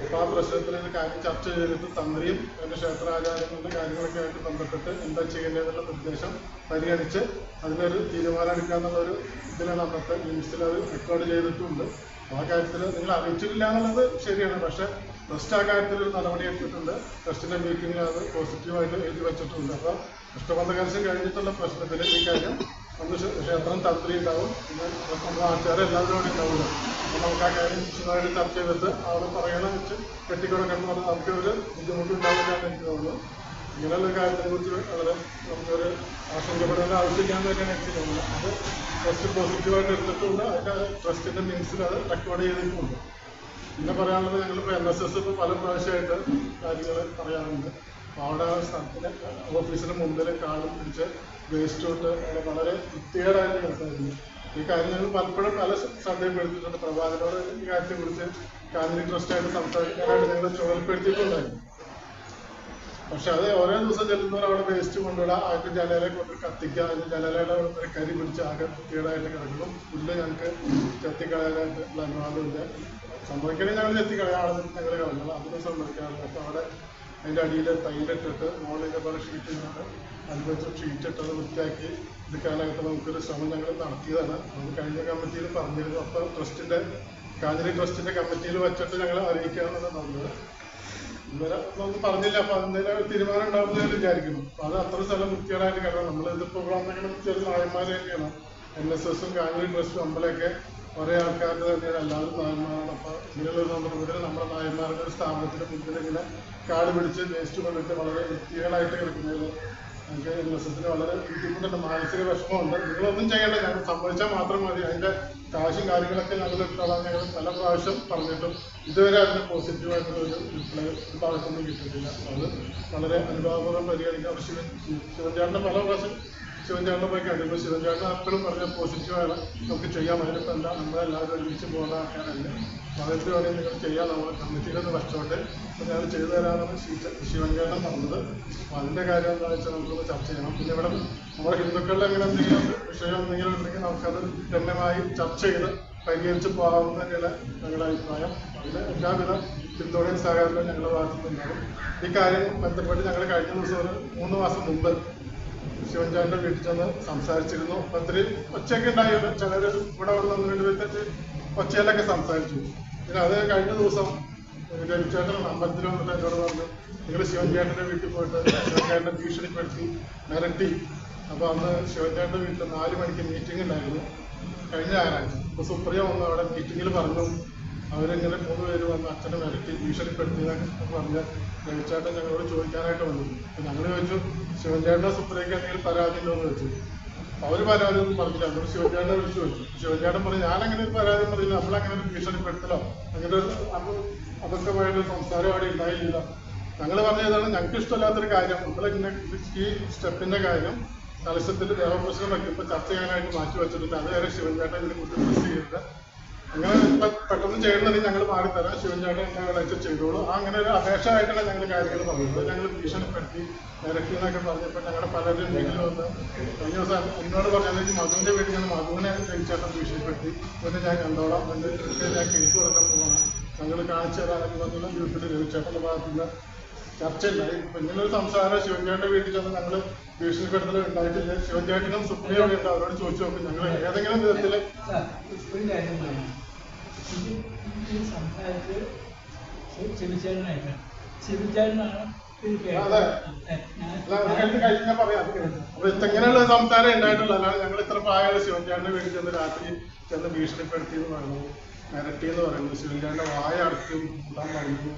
അപ്പോൾ ആ പ്രശ്നത്തിൽ ഒരു കാര്യം ചർച്ച ചെയ്തിട്ട് തന്ത്രിയും അതിൻ്റെ ക്ഷേത്രാചാര്യങ്ങളുടെ കാര്യങ്ങളൊക്കെ ആയിട്ട് ബന്ധപ്പെട്ട് എന്താ ചെയ്യേണ്ടതെന്നുള്ള നിർദ്ദേശം പരിഗണിച്ച് അതിനൊരു തീരുമാനം എടുക്കാമെന്നുള്ളൊരു ഇതിലാണ് അന്നത്തെ ന്യൂസിൽ അത് റെക്കോർഡ് ചെയ്തിട്ടുണ്ട്. ആ കാര്യത്തിൽ നിങ്ങൾ അറിയിച്ചിട്ടില്ല എന്നുള്ളത് ശരിയാണ്. പക്ഷേ ട്രസ്റ്റ് ആ കാര്യത്തിൽ ഒരു നടപടി എടുത്തിട്ടുണ്ട്. ട്രസ്റ്റിൻ്റെ മീറ്റിങ്ങിൽ അത് പോസിറ്റീവായിട്ട് എഴുതി വെച്ചിട്ടുണ്ട്. അപ്പോൾ അഷ്ടബന്ധ കലശം കഴിഞ്ഞിട്ടുള്ള പ്രശ്നത്തിൽ ഈ കാര്യം അന്ന് ക്ഷേത്രം തന്ത്രി ഉണ്ടാവും, പിന്നെ നമ്മുടെ നാട്ടുകാരെ എല്ലാവരും കൂടി ഉണ്ടാവില്ല. അപ്പോൾ നമുക്ക് ആ കാര്യം വിശദമായിട്ട് ചർച്ച ചെയ്തിട്ട് അവിടെ പറയണ വെച്ച് കെട്ടിക്കൊടുക്കണം പറഞ്ഞാൽ നമുക്കൊരു ബുദ്ധിമുട്ടുണ്ടാവില്ല എന്ന് എനിക്ക് തോന്നുന്നു. ഇങ്ങനെയുള്ള കാര്യത്തിനെ കുറിച്ച് വളരെ നമുക്കൊരു ആശങ്കപ്പെടേണ്ട ആവശ്യമില്ലാന്ന് തന്നെയാണ് എനിക്ക് തോന്നുന്നത്. അത് ട്രസ്റ്റ് പോസിറ്റീവായിട്ട് എടുത്തിട്ടുണ്ട്. അതിൻ്റെ ട്രസ്റ്റിൻ്റെ മിനിറ്റ്സിൽ അത് റെക്കോർഡ് ചെയ്തിട്ടുണ്ട്. പിന്നെ പറയാനുള്ളത് ഞങ്ങളിപ്പോൾ NSS ഇപ്പോൾ പല പ്രാവശ്യമായിട്ട് കാര്യങ്ങൾ പറയാറുണ്ട്. അപ്പോൾ അവിടെ സ്ഥലത്തിന് ഓഫീസിന് മുമ്പിൽ കാളും പിടിച്ച് വേസ്റ്റ് തൊട്ട് വളരെ വൃത്തികേടായിട്ട് കിടത്തായിരുന്നു. ഈ കാര്യം ഞങ്ങൾ പലപ്പോഴും പല ശ്രദ്ധയിൽപ്പെടുത്തിയിട്ടുണ്ട്. പ്രഭാകരനോട് ഈ കാര്യത്തെക്കുറിച്ച് കാഞ്ഞിരി ട്രസ്റ്റായിട്ട് സംസാരിക്കാനായിട്ട് ഞങ്ങൾ ചുമതലപ്പെടുത്തിയിട്ടുണ്ടായിരുന്നു. പക്ഷെ അത് ഓരോ ദിവസം ചെല്ലുന്നവർ അവിടെ വേസ്റ്റ് കൊണ്ടുവിടാം, ആദ്യത്തെ ജലയിലെ കൊണ്ട് കത്തിക്കുക, അതിന് ജലയുടെ ഒരു കരി പിടിച്ച് ആകെ വൃത്തികേടായിട്ട് കിടക്കണം. പുല്ല് ഞങ്ങൾക്ക് ചെത്തിക്കളയാനായിട്ടുള്ള അനുവാദമില്ല. സംഭവിക്കണമെങ്കിൽ ഞങ്ങൾ ചെത്തിക്കളയാണെന്ന് ഞങ്ങൾ കളഞ്ഞത് അതിന് സംഭവിക്കാറില്ല. അപ്പോൾ അവിടെ അതിൻ്റെ അടിയിൽ തൈലിട്ടിട്ട് മോളിൻ്റെ പോലെ ഷീറ്റ് ഇട്ടിട്ട് അനുഭവിച്ച് ഷീറ്റ് ഇട്ടത് വൃത്തിയാക്കി എടുക്കാനായിട്ട് നമുക്കൊരു ശ്രമം ഞങ്ങൾ നടത്തിയതാണ്. അത് കഴിഞ്ഞ കമ്മിറ്റിയിൽ പറഞ്ഞിരുന്നു. അപ്പോൾ ട്രസ്റ്റിൻ്റെ കാഞ്ഞിരി ട്രസ്റ്റിൻ്റെ കമ്മിറ്റിയിൽ വെച്ചിട്ട് ഞങ്ങൾ അറിയിക്കാമെന്നാണ് പറഞ്ഞത്. ഇതുവരെ ഒന്നും പറഞ്ഞില്ല. അപ്പോൾ അതിൻ്റെ തീരുമാനം ഉണ്ടാവുമെന്ന് വിചാരിക്കുന്നു. അപ്പോൾ അത് അത്ര സ്ഥലം വൃത്തികേടായിട്ട് കിടക്കണം. നമ്മൾ പ്രോഗ്രാം ചെറിയ നായന്മാർ തന്നെയാണ്. NSSും കാഞ്ഞിരി ട്രസ്റ്റും അമ്പലമൊക്കെ ഒരേ ആൾക്കാരുടെ തന്നെയാണ്, എല്ലാവരും നായന്മാരാണ്. അപ്പോൾ ഇങ്ങനെയുള്ള സന്ദർഭത്തിൽ നമ്മുടെ നായന്മാരുടെ ഒരു സ്ഥാപനത്തിന് മുമ്പിൽ ഇങ്ങനെ കാട് പിടിച്ച് വേസ്റ്റ് കൊണ്ടിട്ട് വളരെ വൃത്തികേടായിട്ട് കിടക്കുന്നതിൽ എനിക്ക് NSSന് വളരെ ബുദ്ധിമുട്ടുണ്ട്, മാനസിക വിഷമമുണ്ട്. നിങ്ങളൊന്നും ചെയ്യേണ്ട, ഞങ്ങൾ സംഭവിച്ചാൽ മാത്രം മതി. അതിൻ്റെ കാശും കാര്യങ്ങളൊക്കെ ഞങ്ങൾ ഇട്ടോളാം. ഞങ്ങൾ പല പ്രാവശ്യം പറഞ്ഞിട്ടും ഇതുവരെ അതിന് പോസിറ്റീവായിട്ടുള്ളൊരു റിപ്ലൈ ഭാഗത്തൊന്നും കിട്ടിയിട്ടില്ല. അത് വളരെ അനുഭാവപൂർവ്വം പരിഗണിക്കുക. അപ്പോൾ ശിവൻചാണ്ടിൻ്റെ പല പ്രാവശ്യം ശിവൻചാണ്ടിനെ പോയി കണ്ടിപ്പോൾ ശിവൻചാണ്ടിന് എപ്പോഴും പറഞ്ഞ പോസിറ്റീവാണ്, നമുക്ക് ചെയ്യാം. അതിനിപ്പോൾ എന്താ നമ്മളെല്ലാവരും ഒരുമിച്ച് പോകുന്ന ആൾക്കാരല്ല. അതെന്ത് വേണമെങ്കിൽ നിങ്ങൾ ചെയ്യാം, നമ്മൾ കമ്മിറ്റിയിലൊന്ന് വെച്ചോട്ടെ. അപ്പോൾ ഞങ്ങൾ ചെയ്തു തരാമെന്നാണ് ശിവൻചാണ്ടൻ പറഞ്ഞത്. അപ്പോൾ അതിൻ്റെ കാര്യം എന്താണെന്ന് വെച്ചാൽ നമുക്കൊന്ന് ചർച്ച ചെയ്യണം. പിന്നെ ഇവിടെ നമ്മുടെ ഹിന്ദുക്കളുടെ അങ്ങനെ എന്തെങ്കിലും വിഷയം എന്തെങ്കിലും ഉണ്ടെങ്കിൽ നമുക്കത് ഗണ്യമായി ചർച്ച ചെയ്ത് പരിഹരിച്ച് പോകാമെന്ന് തന്നെയാണ് ഞങ്ങളുടെ അഭിപ്രായം. അതിന് എല്ലാവിധ പിന്തുണയും സഹകരണവും ഞങ്ങളുടെ ഭാഗത്തു നിന്നുണ്ടാകും. ഈ കാര്യം ബന്ധപ്പെട്ട് ഞങ്ങൾ കഴിഞ്ഞ ദിവസം ഒരു 3 മാസം മുമ്പ് ശിവൻചാണ്ടിൻ്റെ വീട്ടിൽ ചെന്ന് സംസാരിച്ചിരുന്നു. ഒത്തിരി ഒച്ചയൊക്കെ ഉണ്ടായിരുന്നു. ചിലർ ഇവിടെ വന്ന് വേണ്ടി ഒച്ചയിലൊക്കെ സംസാരിച്ചു. പിന്നെ അത് കഴിഞ്ഞ ദിവസം രവിചേട്ടൻ അമ്പലത്തിൽ വന്നിട്ട് എന്നോട് പറഞ്ഞു, നിങ്ങൾ ശിവൻചാണ്ടിൻ്റെ വീട്ടിൽ പോയിട്ട് ശിവൻചാണ്ടിനെ ഭീഷണിപ്പെടുത്തി മിരട്ടി. അപ്പോൾ അന്ന് ശിവൻചാണ്ടിൻ്റെ വീട്ടിൽ 4 മണിക്ക് മീറ്റിംഗ് ഉണ്ടായിരുന്നു കഴിഞ്ഞ ഞായറാഴ്ച. അപ്പോൾ സുപ്രിയ വന്ന് അവിടെ മീറ്റിങ്ങിൽ പറഞ്ഞു, അവരിങ്ങനെ 3 പേര് വന്ന് അച്ഛനെ മിരട്ടി ഭീഷണിപ്പെടുത്തിയെന്നൊക്കെ പറഞ്ഞ് രവിചേട്ടൻ ഞങ്ങളോട് ചോദിക്കാനായിട്ട് വന്നു. അപ്പോൾ ഞങ്ങൾ ചോദിച്ചു, ശിവൻചാണ്ടിൻ്റെ സുപ്രിയയ്ക്ക് എന്തെങ്കിലും പരാതി ഉണ്ടോ എന്ന് ചോദിച്ചു. അവർ പരാതി ഒന്നും പറഞ്ഞില്ല. അവർ ശിവൻചാണ്ടിനെ വിളിച്ചു ചോദിച്ചു. ശിവൻചാണ്ടൻ പറഞ്ഞു, ഞാനങ്ങനെ ഒരു പരാതി പറഞ്ഞില്ല, നമ്മളങ്ങനെ ഒരു ഭീഷണിപ്പെടുത്തലോ അങ്ങനെ ഒരു അബദ്ധമായൊരു സംസാരം അവിടെ ഉണ്ടായില്ല. ഞങ്ങൾ പറഞ്ഞതാണ് ഞങ്ങൾക്ക് ഇഷ്ടമില്ലാത്തൊരു കാര്യം. നമ്മളിങ്ങനെ ഈ സ്റ്റെപ്പിൻ്റെ കാര്യം കലശത്തിൽ ദേവപ്രശ്നം വയ്ക്കുമ്പോൾ ചർച്ച ചെയ്യാനായിട്ട് മാറ്റി വെച്ചിട്ടുണ്ട്. അതുവരെ ശിവൻചാട്ടൻ ഇതിനെ കുറിച്ച് പ്രസ് ചെയ്തിട്ട് അങ്ങനെ പെട്ടെന്ന് ചെയ്യണമെങ്കിൽ ഞങ്ങൾ മാറിത്തരാം, ശിവൻചാട്ടൻ ഞങ്ങളായിട്ട് ചെയ്തോളൂ. അങ്ങനെ ഒരു അപേക്ഷ ആയിട്ടാണ് ഞങ്ങൾ കാര്യങ്ങൾ പറയുന്നത്. ഞങ്ങൾ ഭീഷണിപ്പെടുത്തി ഇരക്കി എന്നൊക്കെ പറഞ്ഞപ്പോൾ ഞങ്ങളുടെ പലരും വീട്ടിൽ വന്ന് കഴിഞ്ഞ ദിവസം എന്നോട് പറഞ്ഞാൽ മധുവിൻ്റെ വീട്ടിൽ ഞാൻ മധുവിനെ രവിചേട്ടൻ ഭീഷണിപ്പെടുത്തി, പിന്നെ ഞാൻ കണ്ടോളാം, എൻ്റെ ഞാൻ കേസ് കൊടുക്കാൻ പോകണം, ഞങ്ങൾ കാണിച്ചു തരാനൊക്കെ പറഞ്ഞുള്ള ഗ്രൂപ്പിൽ രവിചേട്ടൻ്റെ ഭാഗത്തുനിന്ന് ചർച്ചയുണ്ടായി. ഇപ്പം ഇങ്ങനൊരു സംസാരം ശിവൻചാട്ടിൻ്റെ വീട്ടിൽ ചെന്ന് ഞങ്ങൾ ഭീഷണിപ്പെടുത്തൽ ഉണ്ടായിട്ടില്ല. ശിവൻചാട്ടിനും സുപ്രിയയുടെ ഉണ്ട്, അവരോട് ചോദിച്ചു നോക്കും. ഞങ്ങൾ ഏതെങ്കിലും വിധത്തിൽ കഴിഞ്ഞാൽ പറയാം. അപ്പൊ ഇങ്ങനെയുള്ള സംസാരം ഉണ്ടായിട്ടുള്ള അല്ലാതെ ഞങ്ങൾ ഇത്ര പ്രായമുള്ള ശിവൻചാട്ടിന്റെ വീട്ടിൽ ചെന്ന് രാത്രി ചെന്ന് ഭീഷണിപ്പെടുത്തി എന്ന് പറയുന്നത്, മിരട്ടി എന്ന് പറയുന്നത്, ശിവൻചാട്ടിന്റെ വായ അടക്കും കൂട്ടാൻ പറയുന്നു,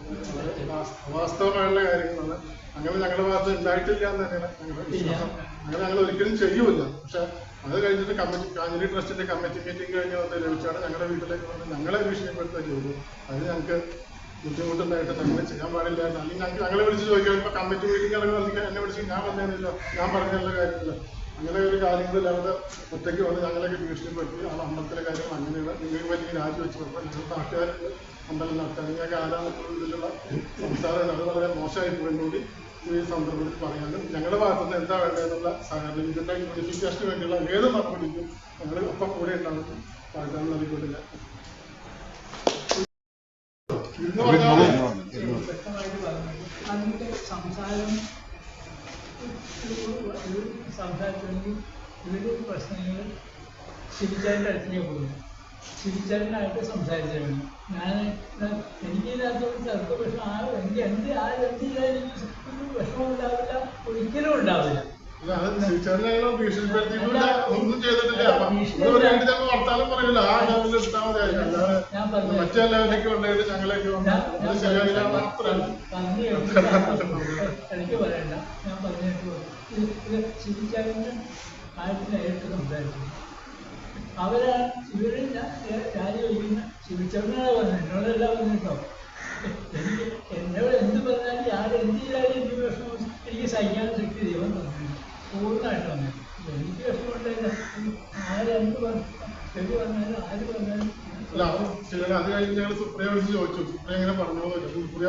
അവാസ്തവമായുള്ള കാര്യങ്ങളാണ്. അങ്ങനെ ഞങ്ങളുടെ ഭാഗത്ത് ഉണ്ടായിട്ടില്ല എന്ന് തന്നെയാണ് ഞങ്ങളുടെ വിശ്വാസം. അങ്ങനെ ഞങ്ങൾ ഒരിക്കലും ചെയ്യൂല. പക്ഷെ അത് കഴിഞ്ഞിട്ട് കാഞ്ഞിരി ട്രസ്റ്റിന്റെ കമ്മിറ്റി മീറ്റിംഗ് കഴിഞ്ഞ് വന്ന് ലഭിച്ചാണ് ഞങ്ങളുടെ വീട്ടിലേക്ക് വന്ന് ഞങ്ങളെ ഭീഷണിപ്പെടുത്തുകയും ചെയ്തു. അത് ഞങ്ങൾക്ക് ബുദ്ധിമുട്ടുണ്ടായിട്ട് ഞങ്ങൾ ചെയ്യാൻ പാടില്ലായിരുന്നു. അല്ലെങ്കിൽ ഞങ്ങളെ വിളിച്ച് ചോദിക്കാൻ ഇപ്പൊ കമ്മിറ്റി മീറ്റിംഗ് എന്നെ വിളിച്ച് ഞാൻ പറഞ്ഞില്ല, ഞാൻ പറഞ്ഞുള്ള കാര്യമില്ല. അങ്ങനെ ഒരു കാര്യങ്ങളിൽ അവിടെ ഒറ്റയ്ക്ക് വന്ന് ഞങ്ങളൊക്കെ ഭീഷണിപ്പെടുത്തി ആ അമ്പലത്തിലെ കാര്യങ്ങൾ അങ്ങനെയാണ്. നിങ്ങൾക്ക് വലിയ രാജിവെച്ച് നോക്കാം, നിങ്ങൾ നാട്ടുകാർക്ക് അമ്പലം നടത്താൻ നിങ്ങൾക്ക് ആരാധനക്കുള്ള ഇതിലുള്ള സംസാരമാണ്. അത് വളരെ മോശമായി പോയെന്നുകൂടി ഈ സന്ദർഭത്തിൽ പറയാനും ഞങ്ങളുടെ ഭാഗത്തുനിന്ന് എന്താ വേണ്ടതെന്നുള്ള സഹകരണം ഇതിൻ്റെ യൂണിഫിക്കേഷന് വേണ്ടിയുള്ള ഏത് നടപടിക്കും ഞങ്ങൾ ഒപ്പം കൂടെ ഉണ്ടാകും വാഗ്ദാനം നൽകിക്കൊണ്ടില്ല. ഇന്ന് പറഞ്ഞാൽ വ്യക്തമായിട്ട് പറഞ്ഞു അതിൻ്റെ സംസാരത്തിലെങ്കിൽ ഇവരുടെ പ്രശ്നങ്ങൾ ശിരിച്ചാലിൻ്റെ അടുത്തേക്ക് പോകുന്നു. ശിരിച്ചാലിനായിട്ട് സംസാരിച്ചാണ് എനിക്കിതിനകത്തോട് ചെറുത്ത പ്രശ്നം എനിക്ക് എന്ത് ചെയ്താലും ഒരു വിഷമം ഉണ്ടാവില്ല, ഒരിക്കലും ഉണ്ടാവില്ല. ഒന്നും ചെയ്തിട്ടില്ല. വർത്താനം പറയില്ല. ആ ലെവലിൽ എടുത്താൽ മതി. മറ്റേ ലെവലിലേക്ക് കൊണ്ടുപോയിട്ട് ഞങ്ങളേക്ക് എനിക്ക് പറയണ്ട, ഞാൻ പറഞ്ഞിട്ട് ശിരിച്ചാലിന് ആയിട്ട് നേരിട്ട് സംസാരിച്ചു. അവരാണ് ഇവര് രാജിവെക്കുന്ന ശിവചന്ദ്രനാണ് പറഞ്ഞത്, എന്നോടല്ല പറഞ്ഞിട്ടോ. എനിക്ക് എന്നോട് എന്ത് പറഞ്ഞാലും ആരെന്ത് ചെയ്താലും എനിക്ക് വിഷമം എനിക്ക് സഹിക്കാൻ ശക്തി ദൈവം തന്നു, പൂർണ്ണമായിട്ട് വന്നു. എനിക്ക് വിഷമമുണ്ടായില്ല. ആരെന്ത് പറഞ്ഞാലും ആര് പറഞ്ഞാലും അത് കഴിഞ്ഞ് ഞങ്ങൾ സുപ്രിയ വിളിച്ച് ചോദിച്ചു, സുപ്രിയ എങ്ങനെ പറഞ്ഞു. സുപ്രിയ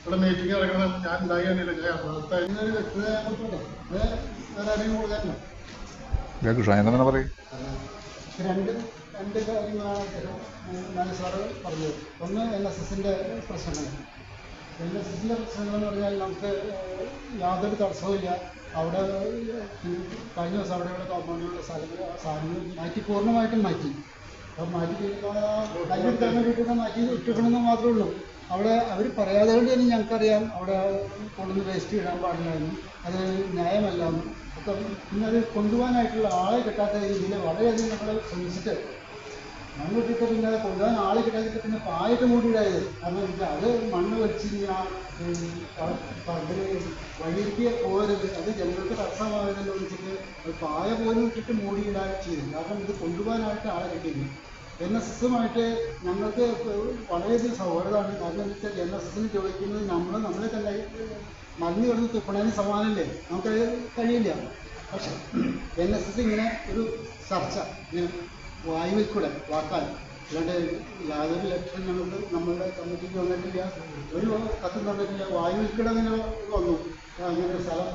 ഇവിടെ മീറ്റിംഗ് നടക്കണം, ഞാൻ ഉണ്ടാകില്ല. ഞാൻ പറയും രണ്ട് കാര്യങ്ങളാണ് സാറ് പറഞ്ഞത്. ഒന്ന് NSSൻ്റെ പ്രശ്നങ്ങൾ. NSSൻ്റെ പ്രശ്നങ്ങളെന്ന് പറഞ്ഞാൽ നമുക്ക് യാതൊരു തടസ്സവുമില്ല. അവിടെ കഴിഞ്ഞ ദിവസം അവിടെ കോമ്പൗണ്ടിലുള്ള സാധനങ്ങൾ മാറ്റി, പൂർണ്ണമായിട്ടും മാറ്റി. അപ്പോൾ മാറ്റി കല്ലെടുക്കാൻ വേണ്ടിയിട്ട് മാറ്റി ഇട്ടിക്കണമെന്ന് മാത്രമേ ഉള്ളൂ. അവിടെ അവർ പറയാതെ കൊണ്ട് തന്നെ ഞങ്ങൾക്കറിയാം അവിടെ കൊണ്ടുവന്ന് വേസ്റ്റ് ഇടാൻ പാടില്ലായിരുന്നു, അത് ന്യായമല്ലാന്ന്. അപ്പം പിന്നെ അത് കൊണ്ടുപോകാനായിട്ടുള്ള ആളെ കിട്ടാത്ത രീതിയിൽ വളരെയധികം നമ്മൾ ശ്രമിച്ചിട്ട് മണ്ണ് ഇട്ടിട്ട് പിന്നെ അത് കൊണ്ടുപോകാൻ ആളെ കിട്ടാതിട്ട് പിന്നെ പായിട്ട് മൂടിയിടായത്. കാരണം അത് മണ്ണ് വെച്ച് അതിൽ വഴിക്ക് പോകരുത്, അത് ജനങ്ങൾക്ക് തടസ്സമാകുന്നതിൽ വെച്ചിട്ട് അത് പായ പോലും ഇട്ടിട്ട് മൂടിയിടാൻ ചെയ്തു. കാരണം ഇത് കൊണ്ടുപോകാനായിട്ട് ആളെ കിട്ടിയിരുന്നു. NSSുമായിട്ട് ഞങ്ങൾക്ക് വളരെയധികം സൗഹൃദമാണ്. കാരണം എന്താ വെച്ചാൽ NSSന് ചോദിക്കുന്നത് നമ്മളെ തന്നെ മഞ്ഞ് കിടന്ന് തുപ്പണതിന് സമാനമല്ലേ, നമുക്ക് കഴിയില്ല. പക്ഷെ NSS ഇങ്ങനെ ഒരു ചർച്ച ഇങ്ങനെ വായുവിൽ കൂടെ വാക്കാൻ അല്ലാണ്ട് യാതൊരു ലക്ഷം ഞങ്ങൾക്ക് നമ്മളുടെ കമ്മിറ്റിക്ക് വന്നിട്ടില്ല, ഒരു കത്തും തന്നിട്ടില്ല. വായുവിൽ കൂടെ അങ്ങനെ വന്നു. അങ്ങനെ സ്ഥലം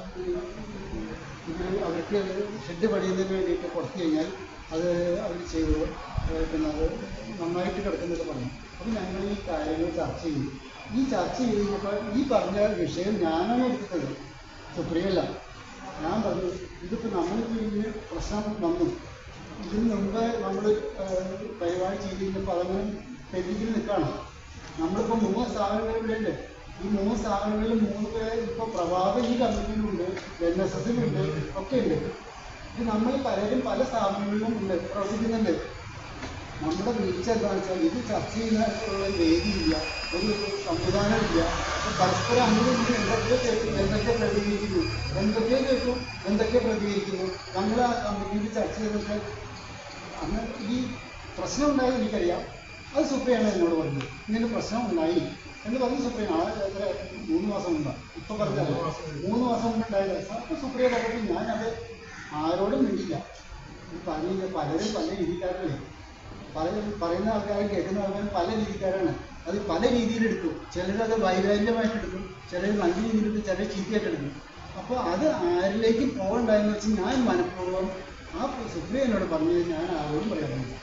അവർക്ക് ഷെഡ് പണിയുന്നതിന് വേണ്ടിയിട്ട് കൊടുത്തു കഴിഞ്ഞാൽ അത് അവർ ചെയ്തു, പിന്നെ അത് നന്നായിട്ട് കിടക്കുന്നതൊക്കെ പറഞ്ഞു. അപ്പോൾ ഞങ്ങൾ ഈ കാര്യങ്ങൾ ചർച്ച ചെയ്തു. ഈ ചർച്ച ചെയ്യുമ്പോൾ ഈ പറഞ്ഞ വിഷയം ഞാനാണ് എടുത്തത്, സുപ്രിയല്ല. ഞാൻ പറഞ്ഞു ഇതിപ്പോൾ നമ്മളിപ്പോൾ ഇതിന് പ്രശ്നം വന്നു. ഇതിന് മുമ്പ് നമ്മൾ പരിപാടി ചെയ്ത് കഴിഞ്ഞപ്പോൾ അതങ്ങനെ പെൻഡിങ്ങിൽ നിൽക്കുകയാണ്. നമ്മളിപ്പോൾ 3 സ്ഥാപനങ്ങളിലുണ്ട്. ഈ 3 സ്ഥാപനങ്ങളിൽ 3 പേർ ഇപ്പോൾ പ്രഭാത ഈ കമ്മിറ്റിയിലുണ്ട്, NSSലുണ്ട്, ഒക്കെ ഉണ്ട്. ഇത് നമ്മൾ പലരും പല സ്ഥാപനങ്ങളിലും ഉണ്ട്, പ്രവർത്തിക്കുന്നുണ്ട്. നമ്മുടെ വീഴ്ച എന്താണെന്ന് വെച്ചാൽ ഇത് ചർച്ച ചെയ്യുന്നതിനുള്ള വേദിയില്ല, ഒരു സംവിധാനമില്ല. പരസ്പരം അങ്ങനെ എന്തൊക്കെ കേൾക്കും, എന്തൊക്കെ പ്രതികരിക്കുന്നു, എന്തൊക്കെ പ്രതികരിക്കുന്നു. നമ്മൾ ആ കമ്മിറ്റിയിൽ ചർച്ച ചെയ്തിട്ട് അന്ന് ഈ പ്രശ്നം ഉണ്ടായത് എനിക്കറിയാം. അത് സുപ്രിയാണ് എന്നോട് പറഞ്ഞത്, ഇങ്ങനെ പ്രശ്നം ഉണ്ടായി എന്ന് പറഞ്ഞ് സുപ്രിയാണ്. എത്ര 3 മാസം മുമ്പാണ് ഇപ്പോൾ പറഞ്ഞത്, 3 മാസം മുമ്പ് ഉണ്ടായത്. അപ്പോൾ സുപ്രിയ പറഞ്ഞപ്പോൾ ഞാനത് ആരോടും മിണ്ടില്ല. പറഞ്ഞില്ല, പലരും പല രീതിക്കാരല്ലേ, പറയുന്ന ആൾക്കാരും കേൾക്കുന്ന ആൾക്കാരും പല രീതിക്കാരാണ്. അത് പല രീതിയിലെടുക്കും. ചിലരത് വൈകാരികമായിട്ട് എടുക്കും, ചിലർ നല്ല രീതിയിലെടുക്കും, ചിലർ ചീത്തയായിട്ട് എടുക്കും. അപ്പോൾ അത് ആരിലേക്കും പോകണ്ടായെന്ന് വെച്ച് ഞാൻ മനഃപൂർവ്വം ആ സുപ്രിയ എന്നോട് പറഞ്ഞത് ഞാൻ ആരോടും പറയാറുണ്ട്.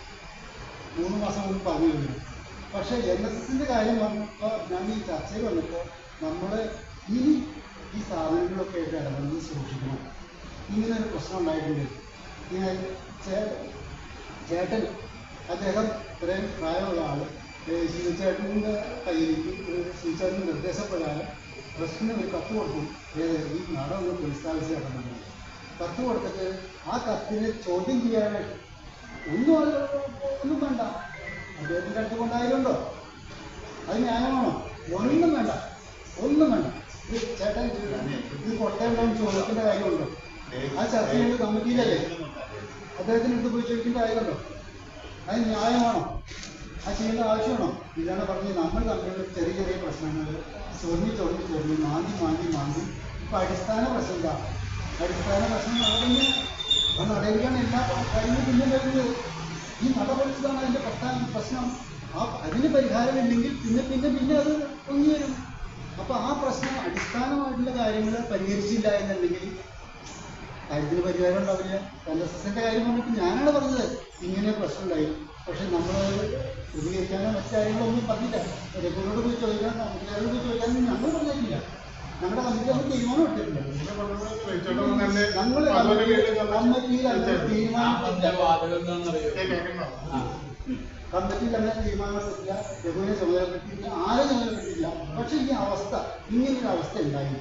3 മാസം മുമ്പ് പറഞ്ഞിരുന്നു. പക്ഷേ NSSൻ്റെ കാര്യം പറഞ്ഞപ്പോൾ ഞാൻ ഈ ചർച്ചയിൽ വന്നപ്പോൾ നമ്മൾ ഇനി ഈ സ്ഥാപനങ്ങളൊക്കെ ആയിട്ട് ഇടപെടുന്നത് സൂക്ഷിക്കണം. ഇങ്ങനെ ഒരു പ്രശ്നം ഉണ്ടായിട്ടുണ്ട്. ഇങ്ങനെ ചേട്ടൻ അദ്ദേഹം ഇത്രയും പ്രായമുള്ള ആൾ ശിവചേട്ടൻ്റെ കയ്യിലേക്ക് ശിവചേട്ടൻ്റെ നിർദ്ദേശപ്രകാരം പ്രശ്നം ഒരു കത്ത് കൊടുത്തു. ഈ നാടൊന്ന് പുനഃസ്ഥാപിച്ച് കിടക്കുന്നത് കത്ത് കൊടുത്തിട്ട് ആ കത്തിനെ ചോദ്യം ചെയ്യാനായിട്ട് ഒന്നും വേണ്ട. അദ്ദേഹത്തിൻ്റെ അടുത്ത് കൊണ്ടായതുണ്ടോ? അത് ന്യായമാണോ? ഒന്നും വേണ്ട. ഇത് ചേട്ടൻ ഇത് കൊടുത്തേണ്ടോ ചോദിക്കേണ്ട കാര്യമുണ്ടോ? ആ ചർച്ച ചെയ്യേണ്ട കമ്മിറ്റിയിലല്ലേ, അദ്ദേഹത്തിൻ്റെ അടുത്ത് പോയി ചോദിക്കേണ്ട കാര്യമുണ്ടോ? അത് ന്യായമാണോ? അത് ചെയ്യേണ്ട ആവശ്യമാണോ? ഇതാണ് പറഞ്ഞത്. നമ്മൾ തമ്മിലുള്ള ചെറിയ പ്രശ്നങ്ങൾ ചൊറിഞ്ഞ് മാന്തി ഇപ്പോൾ അടിസ്ഥാന പ്രശ്നം എന്താ? അടിസ്ഥാന പ്രശ്നം നടപടിയാണ് എല്ലാ കാര്യങ്ങളും പിന്നെ വരുന്നത്. ഈ നടപടിച്ചതാണ് അതിൻ്റെ പ്രശ്നം. അതിന് പരിഹാരമില്ലെങ്കിൽ പിന്നെ അത് പൊങ്ങി വരും. അപ്പോൾ ആ പ്രശ്നം അടിസ്ഥാനമായിട്ടുള്ള കാര്യങ്ങൾ പരിഹരിച്ചില്ല എന്നുണ്ടെങ്കിൽ കാര്യത്തിന് പരിഹാരം ഉണ്ടാവില്ല. NSSന്റെ കാര്യം പറഞ്ഞിട്ട് ഞാനാണ് പറഞ്ഞത് ഇങ്ങനെ പ്രശ്നം ഉണ്ടായി. പക്ഷെ നമ്മൾ പ്രതികരിക്കാനോ മറ്റു കാര്യങ്ങളൊന്നും പറഞ്ഞില്ല. രഘുവിനോട് പോയി ചോദിക്കാൻ, കമ്മിറ്റിക്കാരോട് പോയി ചോദിക്കാനൊന്നും ഞങ്ങൾ പറഞ്ഞിട്ടില്ല. ഞങ്ങളുടെ കമ്മിറ്റി നമ്മൾ തീരുമാനം എടുത്തിട്ടില്ല. ഞങ്ങൾ കമ്മിറ്റിയിൽ അങ്ങനെ തീരുമാനമെടുത്തില്ല. രഘുവിനെ ചുമതലപ്പെട്ടില്ല, ആരും ചുമതലപ്പെട്ടില്ല. പക്ഷെ ഈ അവസ്ഥ, ഇങ്ങനൊരു അവസ്ഥ ഉണ്ടായി,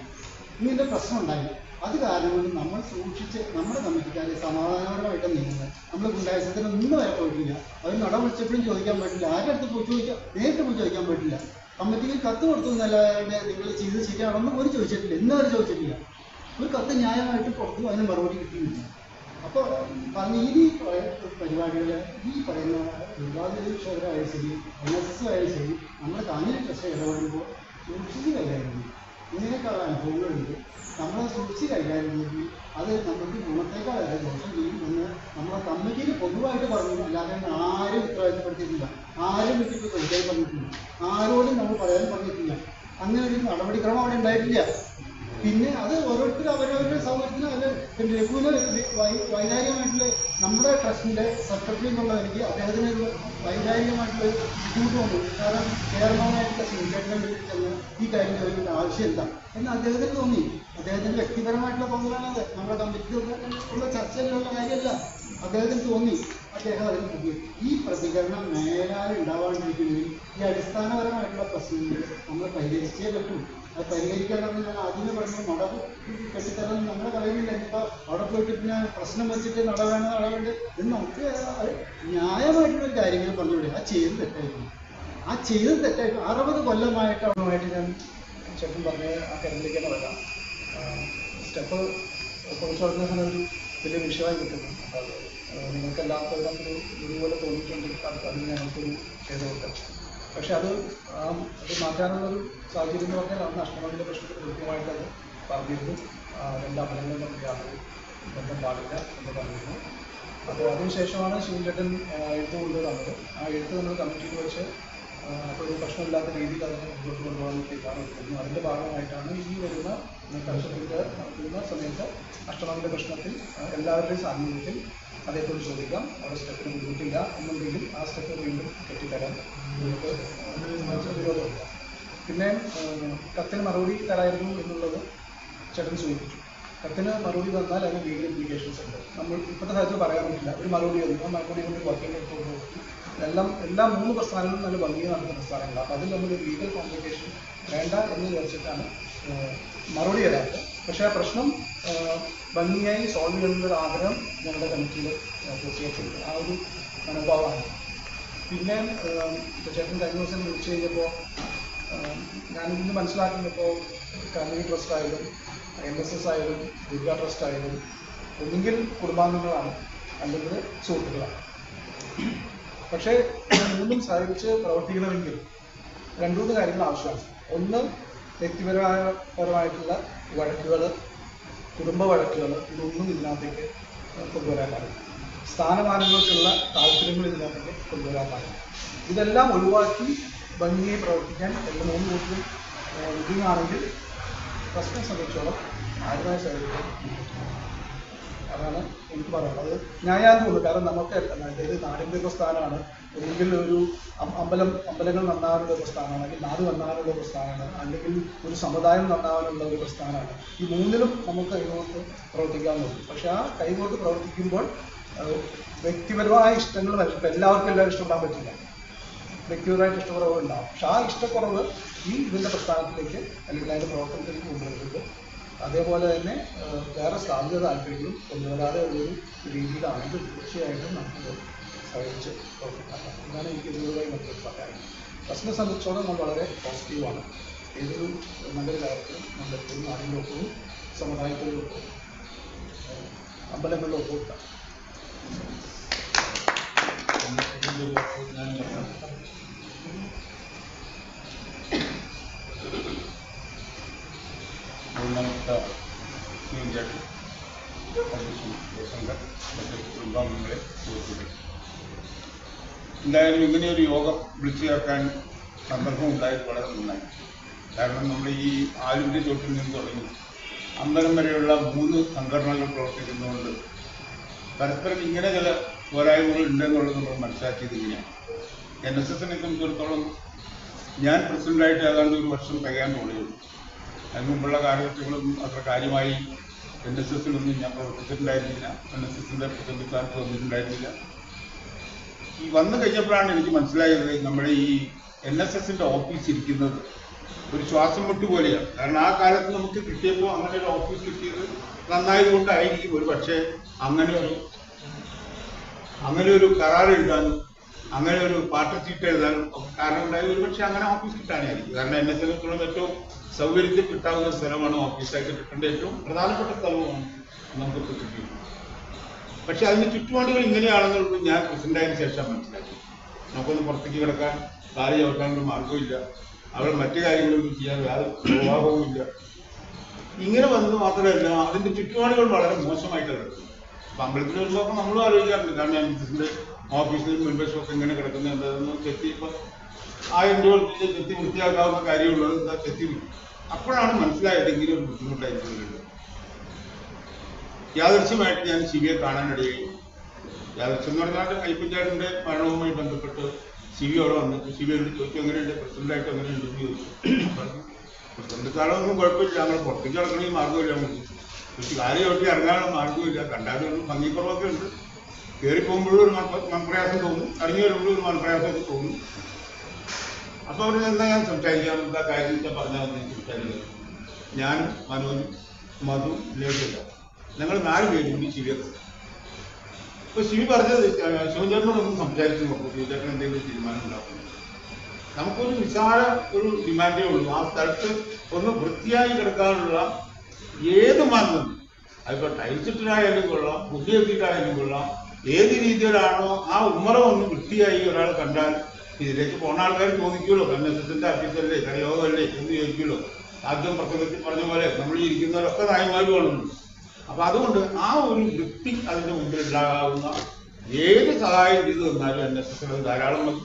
ഇങ്ങനൊരു പ്രശ്നം ഉണ്ടായി. അത് കാരണം കൊണ്ട് നമ്മൾ സൂക്ഷിച്ച് നമ്മുടെ കമ്മിറ്റിക്കാരെ സമാധാനപരമായിട്ട് നീങ്ങുന്നത്. നമ്മൾ ഗുണ്ടായുസത്തിന് ഒന്നും വരെ പോയിട്ടില്ല. അവർ നട വിളിച്ചപ്പോഴും ചോദിക്കാൻ പറ്റില്ല, ആരുടെ അടുത്ത് പോയി ചോദിക്കാം, നേരിട്ട് പോയി ചോദിക്കാൻ പറ്റില്ല. കമ്മിറ്റിക്ക് കത്ത് കൊടുത്തു എന്നല്ലാതെ നിങ്ങൾ ചെയ്ത് ശരിയാണെന്ന് പോലും ചോദിച്ചിട്ടില്ല, ഇന്ന് വരെ ചോദിച്ചിട്ടില്ല. ഒരു കത്ത് ന്യായമായിട്ട് കൊടുത്തു, അതിന് മറുപടി കിട്ടിയില്ല. അപ്പോൾ പറഞ്ഞ ഈ പരിപാടികൾ ഈ പറയുന്ന വിവാദായാലും ശരി, NSS ആയാലും ശരി, നമ്മുടെ കാഞ്ഞിര ട്രസ്റ്റ് ഇടപെടുമ്പോൾ സൂക്ഷിച്ച് കൈകാര്യം ചെയ്യും. ഇങ്ങനെയൊക്കെയുള്ള അനുഭവങ്ങളുണ്ട്. നമ്മളെ സൂക്ഷിച്ച് കൈകാര്യം ചെയ്യും. അത് നമുക്ക് ഗുണത്തേക്കാളല്ല ദോഷം ചെയ്യും എന്ന് നമ്മളെ കമ്മിറ്റിയിൽ പൊതുവായിട്ട് പറഞ്ഞു. അല്ലാതെ ആരും ഉത്തരവാദിത്തപ്പെടുത്തിയിട്ടില്ല, ആരും വീട്ടിൽ ചോദിക്കാൻ പറഞ്ഞിട്ടില്ല, ആരോടും നമ്മൾ പറയാൻ പറഞ്ഞിട്ടില്ല. അങ്ങനെ ഒരു നടപടിക്രമം അവിടെ ഉണ്ടായിട്ടില്ല. പിന്നെ അത് ഓരോരുത്തരും അവരവരുടെ സൗകര്യത്തിന് അത് രഘുവിന് വൈകാരികമായിട്ടുള്ള നമ്മുടെ ട്രസ്റ്റിൻ്റെ സെക്രട്ടറി എന്നുള്ള എനിക്ക് അദ്ദേഹത്തിന് ഒരു വൈകാരികമായിട്ടുള്ള ബുദ്ധിമുട്ട് വന്നു. കാരണം ചെയർമാനായിട്ടുള്ള സിൻഡേറ്റിനെ വിളിച്ചെന്ന് ഈ കാര്യം ചോദിക്കേണ്ട ആവശ്യമില്ല എന്ന് അദ്ദേഹത്തിന് തോന്നി. അദ്ദേഹത്തിൻ്റെ വ്യക്തിപരമായിട്ടുള്ള തോന്നലാണത്, നമ്മുടെ കമ്മിറ്റിയിൽ ഉള്ള ചർച്ചയിലുള്ള കാര്യമല്ല. അദ്ദേഹത്തിന് തോന്നി, അദ്ദേഹം അതിന് പോയി. ഈ പ്രതികരണം മേലാൽ ഉണ്ടാവാണ്ടിരിക്കുന്നതിൽ ഈ അടിസ്ഥാനപരമായിട്ടുള്ള പ്രശ്നങ്ങൾ നമ്മൾ പരിഹരിച്ചേ പറ്റൂ. അത് പരിഹരിക്കാനാണെന്ന് ഞാൻ ആദ്യമേ പറഞ്ഞു. നട കെട്ടിത്തരണം നമ്മൾ പറയുന്നില്ല. ഇപ്പോൾ അവിടെ പോയിട്ട് പിന്നെ പ്രശ്നം വെച്ചിട്ട് നട വേണം, നട വേണ്ട എന്ന് നമുക്ക് ന്യായമായിട്ടുള്ള കാര്യങ്ങൾ പറഞ്ഞുകൂടെ. ആ ചെയ്ത് തെറ്റായിരുന്നു, ആ ചെയ്ത് തെറ്റായിട്ട് 60 കൊല്ലമായിട്ട് അവിടുമായിട്ട് ഞാൻ ചേട്ടൻ പറഞ്ഞ് ആ കാര്യത്തിലേക്ക് തന്നെ വരാം. സ്റ്റെപ്പ് കുറച്ച് പറഞ്ഞ ഒരു വലിയ വിഷയമായി കിട്ടുന്നു. അത് നിങ്ങൾക്ക് എല്ലാവർക്കും ഒരു ഇതുപോലെ തോന്നിയിട്ടുണ്ടെങ്കിൽ അതിന് ഞങ്ങൾക്കൊരു ചെയ്തുകൊണ്ട്, പക്ഷെ അത് മാറ്റാനുള്ളൊരു സാഹചര്യം എന്ന് പറഞ്ഞാൽ അന്ന് അഷ്ടമതിൻ്റെ പ്രശ്നത്തിൽ കൃത്യമായിട്ട് അത് പറഞ്ഞിരുന്നു. 2 അമ്പലങ്ങളും തമ്മിൽ യാതൊരു ബന്ധം പാടില്ല എന്ന് പറഞ്ഞിരുന്നു. അപ്പോൾ അതിനുശേഷമാണ് ശിവൻചേട്ടൻ എഴുത്ത് കൊണ്ടുവന്നത്. ആ എഴുത്ത് നമ്മൾ കമ്മിറ്റിയിൽ വെച്ച് ഒരു പ്രശ്നമില്ലാത്ത രീതിയിൽ അതിനെ മുന്നോട്ട് കൊണ്ടുപോകാൻ തീരുമാനമെടുക്കുന്നു. അതിൻ്റെ ഭാഗമായിട്ടാണ് ഈ വരുന്ന കർഷകർക്ക് നടത്തുന്ന സമയത്ത് അഷ്ടമതിൻ്റെ പ്രശ്നത്തിൽ എല്ലാവരുടെയും സാന്നിധ്യത്തിൽ അതേപോലെ ചോദിക്കാം, അവിടെ സ്റ്റെപ്പിന് ബുദ്ധിമുട്ടില്ല എന്നുണ്ടെങ്കിൽ ആ സ്റ്റെപ്പ് വീണ്ടും കെട്ടിത്തരാൻ വിരോധമില്ല. പിന്നെ കത്തിന് മറുപടി തരായിരുന്നു എന്നുള്ളത് ചേട്ടൻ സൂചിപ്പിച്ചു. കത്തിന് മറുപടി തന്നാൽ അതിന് ലീഗൽ ഇംപ്ലിക്കേഷൻസ് ഉണ്ട്. നമ്മൾ ഇപ്പോഴത്തെ സാഹചര്യം പറയാൻ പറ്റില്ല. ഒരു മറുപടി തന്നു, മറുപടി കൊണ്ട് വർക്കിംഗ് എടുത്തു എല്ലാ 3 പ്രസ്ഥാനങ്ങളും നല്ല ഭംഗിയിൽ നടത്തുന്ന പ്രസ്ഥാനങ്ങളാണ്. അപ്പോൾ അതിൽ നമ്മൾ ലീഗൽ കോംപ്ലിക്കേഷൻ വേണ്ട എന്ന് വിചാരിച്ചിട്ടാണ് മറുപടി തരാത്തത്. പക്ഷേ ആ പ്രശ്നം ഭംഗിയായി സോൾവ് ചെയ്യുന്നൊരു ആഗ്രഹം ഞങ്ങളുടെ കമ്മിറ്റിയിൽ തീർച്ചയായിട്ടും ആ ഒരു മനോഭാവമാണ്. പിന്നെ ചേട്ടൻ കഴിഞ്ഞ ദിവസം വിളിച്ചു കഴിഞ്ഞപ്പോൾ ഞാനിന്ന് മനസ്സിലാക്കുന്നപ്പോൾ കാഞ്ഞിര ട്രസ്റ്റ് ആയാലും NSS ആയാലും ദുർഗ ട്രസ്റ്റ് ആയാലും ഒന്നുകിൽ കുടുംബാംഗങ്ങളാണ്, അല്ലെങ്കിൽ സുഹൃത്തുക്കളാണ്. പക്ഷേ മൂന്നും സഹകരിച്ച് പ്രവർത്തിക്കണമെങ്കിൽ 2-3 കാര്യങ്ങൾ ആവശ്യമാണ്. ഒന്ന്, വ്യക്തിപരമായിട്ടുള്ള വഴക്കുകൾ, കുടുംബ വഴക്കുകൾ, ഇതൊന്നും ഇതിനകത്തേക്ക് കൊണ്ടുവരാൻ പാടില്ല. സ്ഥാനമാനങ്ങൾക്കുള്ള താല്പര്യങ്ങൾ ഇതിനകത്തേക്ക് കൊണ്ടുവരാൻ പാടില്ല. ഇതെല്ലാം ഒഴിവാക്കി ഭംഗിയായി പ്രവർത്തിക്കാൻ 3 കൂട്ടരും വിധിയാണെങ്കിൽ പ്രശ്നം സംബന്ധിച്ചോളം ആരുമായി സഹകരിക്കാൻ അതാണ് എനിക്ക് പറയാനുള്ളത്. അത് ന്യായമാണെന്ന് തോന്നുന്നു. കാരണം നമുക്ക് അതായത് നാടിൻ്റെ പ്രസ്ഥാനമാണ്, ഒന്നുകിൽ ഒരു അമ്പലങ്ങൾ നന്നാവാനുള്ള പ്രസ്ഥാനമാണ്, അല്ലെങ്കിൽ നാട് നന്നാവാനുള്ള പ്രസ്ഥാനമാണ്, അല്ലെങ്കിൽ ഒരു സമുദായം നന്നാവാനുള്ള ഒരു പ്രസ്ഥാനമാണ്. ഈ 3ലും നമുക്ക് കൈകോർത്ത് പ്രവർത്തിക്കാവുന്നതുള്ളൂ. പക്ഷെ ആ കൈകോർത്ത് പ്രവർത്തിക്കുമ്പോൾ വ്യക്തിപരമായ ഇഷ്ടങ്ങൾ ഇപ്പം എല്ലാവർക്കും ഇഷ്ടപ്പെടാൻ പറ്റില്ല. വ്യക്തിപരമായിട്ട് ഇഷ്ടക്കുറവ് ഉണ്ടാവും. പക്ഷെ ആ ഇഷ്ടക്കുറവ് ഇതിൻ്റെ പ്രസ്ഥാനത്തിലേക്ക് അല്ലെങ്കിൽ അതിൻ്റെ പ്രവർത്തനത്തിലേക്ക് കൊണ്ടുവരുന്നത് അതേപോലെ തന്നെ വേറെ സ്ഥാപിത താല്പര്യങ്ങളും കൊണ്ടുവരാതെ ഒരു രീതിയിലാണെങ്കിൽ തീർച്ചയായിട്ടും നമുക്ക് സഹകരിച്ച് പ്രവർത്തിക്കാം. ഇതാണ് എനിക്ക് ഇതിലൂടെയും നമുക്ക് പറയാൻ. പ്രശ്നം സംബന്ധിച്ചോളം നമ്മൾ വളരെ പോസിറ്റീവാണ്. ഏതൊരു നല്ലൊരു കാര്യത്തിലും നമ്മളെപ്പോഴും നാടിനൊപ്പവും സമുദായത്തിലൊപ്പവും അമ്പലങ്ങളിലൊപ്പം കിട്ടാം. ബഹുമാനപ്പെട്ട ശിവൻചേട്ടൻ, ശങ്കർ, മറ്റ് കുടുംബാംഗങ്ങളെ സുഹൃത്തുക്കൾ, എന്തായാലും ഇങ്ങനെയൊരു യോഗം വിളിച്ചു ചേർക്കാൻ സന്ദർഭം ഉണ്ടായത് വളരെ നന്നായി. കാരണം നമ്മൾ ഈ ആലുവിൻ്റെ ചോട്ടിൽ നിന്ന് തുടങ്ങി അമ്പലം വരെയുള്ള 3 സംഘടനകൾ പ്രവർത്തിക്കുന്നതുകൊണ്ട് പരസ്പരം ഇങ്ങനെ ചില പോരായ്മകൾ ഉണ്ടെന്നുള്ളത് നമ്മൾ മനസ്സിലാക്കിയത് ഇങ്ങനെയാണ്. NSSനെ സംബന്ധിച്ചിടത്തോളം ഞാൻ പ്രസിഡൻ്റായിട്ട് ഏതാണ്ട് 1 വർഷം തികയാൻ തുടങ്ങിയുള്ളൂ. അതിന് മുമ്പുള്ള കാലഘട്ടങ്ങളൊന്നും അത്ര കാര്യമായി NSSലൊന്നും ഞാൻ പ്രവർത്തിച്ചിട്ടുണ്ടായിരുന്നില്ല. NSSൻ്റെ പ്രസിഡന്റ് സ്ഥാനത്ത് വന്നിട്ടുണ്ടായിരുന്നില്ല. ഈ വന്നു കഴിഞ്ഞപ്പോഴാണ് എനിക്ക് മനസ്സിലായത് നമ്മുടെ ഈ NSSൻ്റെ ഓഫീസ് ഇരിക്കുന്നത് ഒരു ശ്വാസം മുട്ട് പോലെയാണ്. കാരണം ആ കാലത്ത് നമുക്ക് കിട്ടിയപ്പോൾ അങ്ങനെ ഒരു ഓഫീസ് കിട്ടിയത് നന്നായതുകൊണ്ടായിരിക്കും ഒരു പക്ഷേ അങ്ങനെ ഒരു കരാർ എഴുതാനും അങ്ങനെ ഒരു പാർട്ടി ചീട്ട് എഴുതാനും കാരണം ഉണ്ടായത് ഒരു പക്ഷേ അങ്ങനെ ഓഫീസ് കിട്ടാനായിരിക്കും. കാരണം NSSനെ ഏറ്റവും സൗകര്യത്തിൽ കിട്ടാവുന്ന സ്ഥലമാണ് ഓഫീസായിട്ട് കിട്ടേണ്ട ഏറ്റവും പ്രധാനപ്പെട്ട സ്ഥലവുമാണ് നമുക്കിപ്പോൾ കിട്ടിയത്. പക്ഷെ അതിന് ചുറ്റുപാടുകൾ ഇങ്ങനെയാണെന്നുള്ളത് ഞാൻ പ്രസിഡന്റായതിനു ശേഷം മനസ്സിലാക്കി. നമുക്കൊന്ന് പുറത്തേക്ക് കിടക്കാൻ കാല് ചവിട്ടാനൊരു മാർഗമില്ല, അവിടെ മറ്റു കാര്യങ്ങളൊന്നും ചെയ്യാൻ യാതൊരു സ്വഭാവവുമില്ല. ഇങ്ങനെ വന്നത് മാത്രമല്ല അതിൻ്റെ ചുറ്റുപാടുകൾ വളരെ മോശമായിട്ട് കിടക്കുന്നു. അപ്പം അമ്പലത്തിൽ വരുമ്പോൾ നമ്മളും ആലോചിക്കാറുണ്ട്. കാരണം NSSൻ്റെ ഓഫീസിലും മുൻവശമൊക്കെ ഇങ്ങനെ കിടക്കുന്നത് എന്താണെന്ന് ചെത്തി ഇപ്പം 1000 രൂപ ചെത്തി വൃത്തിയാക്കാവുന്ന കാര്യമുള്ളത് എന്താ ചെത്തി വിട്ടു. അപ്പോഴാണ് മനസ്സിലായത് ഇങ്ങനെ ഒരു ബുദ്ധിമുട്ടായിരിക്കുന്നുണ്ട്. യാദൃശ്യമായിട്ട് ഞാൻ ശിവയെ കാണാനിടയായി. യാദൃശ്യം എന്ന് പറഞ്ഞാൽ അയ്യപ്പൻചാടിൻ്റെ മരണവുമായി ബന്ധപ്പെട്ട് ശിവി അവിടെ വന്നിട്ട് ശിവയോട് ചോദിച്ചു എങ്ങനെയുണ്ട് പ്രസിഡന്റായിട്ട് എങ്ങനെയുണ്ടെന്ന് ചോദിച്ചു. പ്രസിഡന്റ് സ്ഥാനമൊന്നും കുഴപ്പമില്ല, ഞങ്ങൾ പുറത്തേക്ക് കിടക്കണമെങ്കിൽ മാർഗ്ഗമില്ല, പക്ഷെ കാര്യം ചോട്ടി ഇറങ്ങാനുള്ള മാർഗ്ഗമില്ല. കണ്ടാലും ഒരു ഭംഗിക്കുറവൊക്കെ ഉണ്ട്. കയറി പോകുമ്പോഴും ഒരു മനപ്രയാസം തോന്നും, ഇറങ്ങി വരുമ്പോഴും ഒരു മനപ്രയാസമൊക്കെ തോന്നും. അപ്പോൾ അവർ എന്താ ഞാൻ സംസാരിക്കാം, എന്താ കാര്യം വെച്ചാൽ പറഞ്ഞാൽ മതി സംസാരിക്കാം. ഞാനും മനോജും മധു ലേഖില്ല, ഞങ്ങൾ 4 പേരും കൂടി ശിവിയൊക്കെ. അപ്പോൾ ശിവി പറഞ്ഞത് ശിവചേട്ടനോടൊന്നും സംസാരിച്ച് നോക്കും, ശിവചേട്ടൻ എന്തെങ്കിലും തീരുമാനം ഉണ്ടാക്കും. നമുക്കൊരു നിസ്സാര ഒരു ഡിമാൻഡേ ഉള്ളൂ, ആ സ്ഥലത്ത് ഒന്ന് വൃത്തിയായി കിടക്കാനുള്ള ഏത് മാർഗം, അതിപ്പോൾ ടൈൽസിട്ടായാലും കൊള്ളാം, പുതിയ എത്തിയിട്ടായാലും കൊള്ളാം, ഏത് രീതിയിലാണോ ആ ഉമ്മറ ഒന്ന് വൃത്തിയായി ഒരാൾ കണ്ടാൽ ഇതിലേക്ക് പോകുന്ന ആൾക്കാർ ചോദിക്കുമല്ലോ, NSSൻ്റെ ഓഫീസല്ലേ യോഗമല്ലേ എന്ന് ചോദിക്കുമല്ലോ. ആദ്യം പ്രസംഗത്തിൽ പറഞ്ഞ പോലെ നമ്മൾ ഇരിക്കുന്നവരൊക്കെ നായന്മാരും ആണുള്ളൂ. അപ്പം അതുകൊണ്ട് ആ ഒരു വൃത്തി അതിൻ്റെ മുമ്പിൽ ഉണ്ടാകാവുന്ന ഏത് സഹായം ചെയ്തു തന്നാലും NSS ധാരാളം മതി.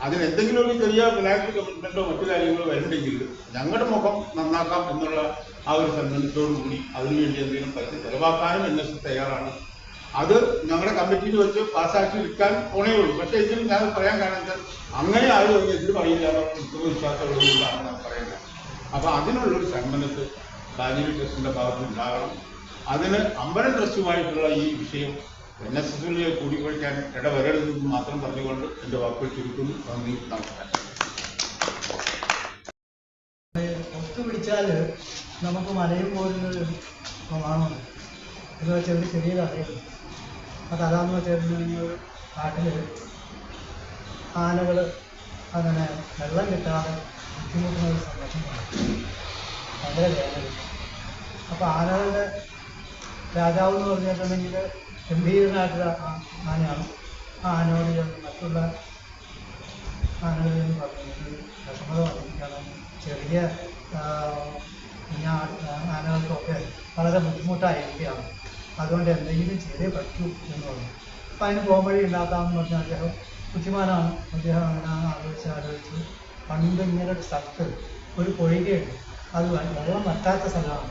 അതിനെന്തെങ്കിലും ഒരു ചെറിയ ഫിനാൻഷ്യൽ കമ്മിറ്റ്മെൻറ്റോ മറ്റു കാര്യങ്ങളോ വരണ്ടെങ്കിൽ ഞങ്ങളുടെ മുഖം നന്നാക്കാം എന്നുള്ള ആ ഒരു സന്മനത്തോടു കൂടി അതിനുവേണ്ടി എന്തെങ്കിലും പൈസ ചെലവാക്കാനും NSS തയ്യാറാണ്. അത് ഞങ്ങളുടെ കമ്മിറ്റിയിൽ വെച്ച് പാസ്സാക്കി വിൽക്കാൻ പോണേ ഉള്ളൂ. പക്ഷേ എങ്കിലും ഞാൻ പറയാൻ കാരണം അങ്ങനെ ആരും അതിന് എതിര് പറയില്ല, വിശ്വാസമുള്ളതുകൊണ്ടാണ് ഞാൻ പറയുന്നത്. അപ്പോൾ അതിനുള്ളൊരു സന്മനത്ത് കാഞ്ഞിരി ട്രസ്റ്റിൻ്റെ ഭാഗത്ത് ഉണ്ടാകണം. അതിന് അമ്പലം ട്രസ്റ്റുമായിട്ടുള്ള ഈ വിഷയം NSSലെ കൂടിക്കൊഴിക്കാൻ ഇടവരരുതെന്ന് മാത്രം പറഞ്ഞുകൊണ്ട് എൻ്റെ വാക്കുകൾ ചുരുക്കുന്നു. നന്ദി, നമസ്കാരം. ഒത്തുപിടിച്ചാൽ നമുക്ക് മലയും പോലുള്ളൊരു പ്രമാണമുണ്ട്. എന്ന് വെച്ചാൽ ഒരു ചെറിയ കഥയുണ്ട്. ആ കഥ എന്ന് വെച്ചിട്ടുണ്ടെങ്കിൽ കാട്ടിൽ ആനകൾ അങ്ങനെ വെള്ളം കിട്ടാതെ ബുദ്ധിമുട്ടുന്ന ഒരു സന്ദർഭമാണ്. ഭയങ്കര വേദന. അപ്പോൾ ആനകളുടെ രാജാവ് എന്ന് പറഞ്ഞിട്ടുണ്ടെങ്കിൽ ഗംഭീരനായിട്ടുള്ള ആനയാണ്. ആ ആനയോട് മറ്റുള്ള ആനകളിൽ നിന്ന് പറഞ്ഞിട്ട് വിഷമത വർദ്ധിക്കണം, ചെറിയ ആനകൾക്കൊക്കെ വളരെ ബുദ്ധിമുട്ടായിരിക്കുകയാണ്, അതുകൊണ്ട് എന്തെങ്കിലും ചെയ്തേ പറ്റൂ എന്ന് പറഞ്ഞു. അപ്പം അതിന് പോംവഴി ഉണ്ടാക്കാമെന്ന് പറഞ്ഞാൽ അദ്ദേഹം ബുദ്ധിമാനാണ്. അദ്ദേഹം അങ്ങനെ ആലോചിച്ച് പണ്ട് ഇങ്ങനെ ഒരു സ്ഥലത്ത് ഒരു പൊയ്കയുണ്ട്, അത് വെള്ളം വറ്റാത്ത സ്ഥലമാണ്,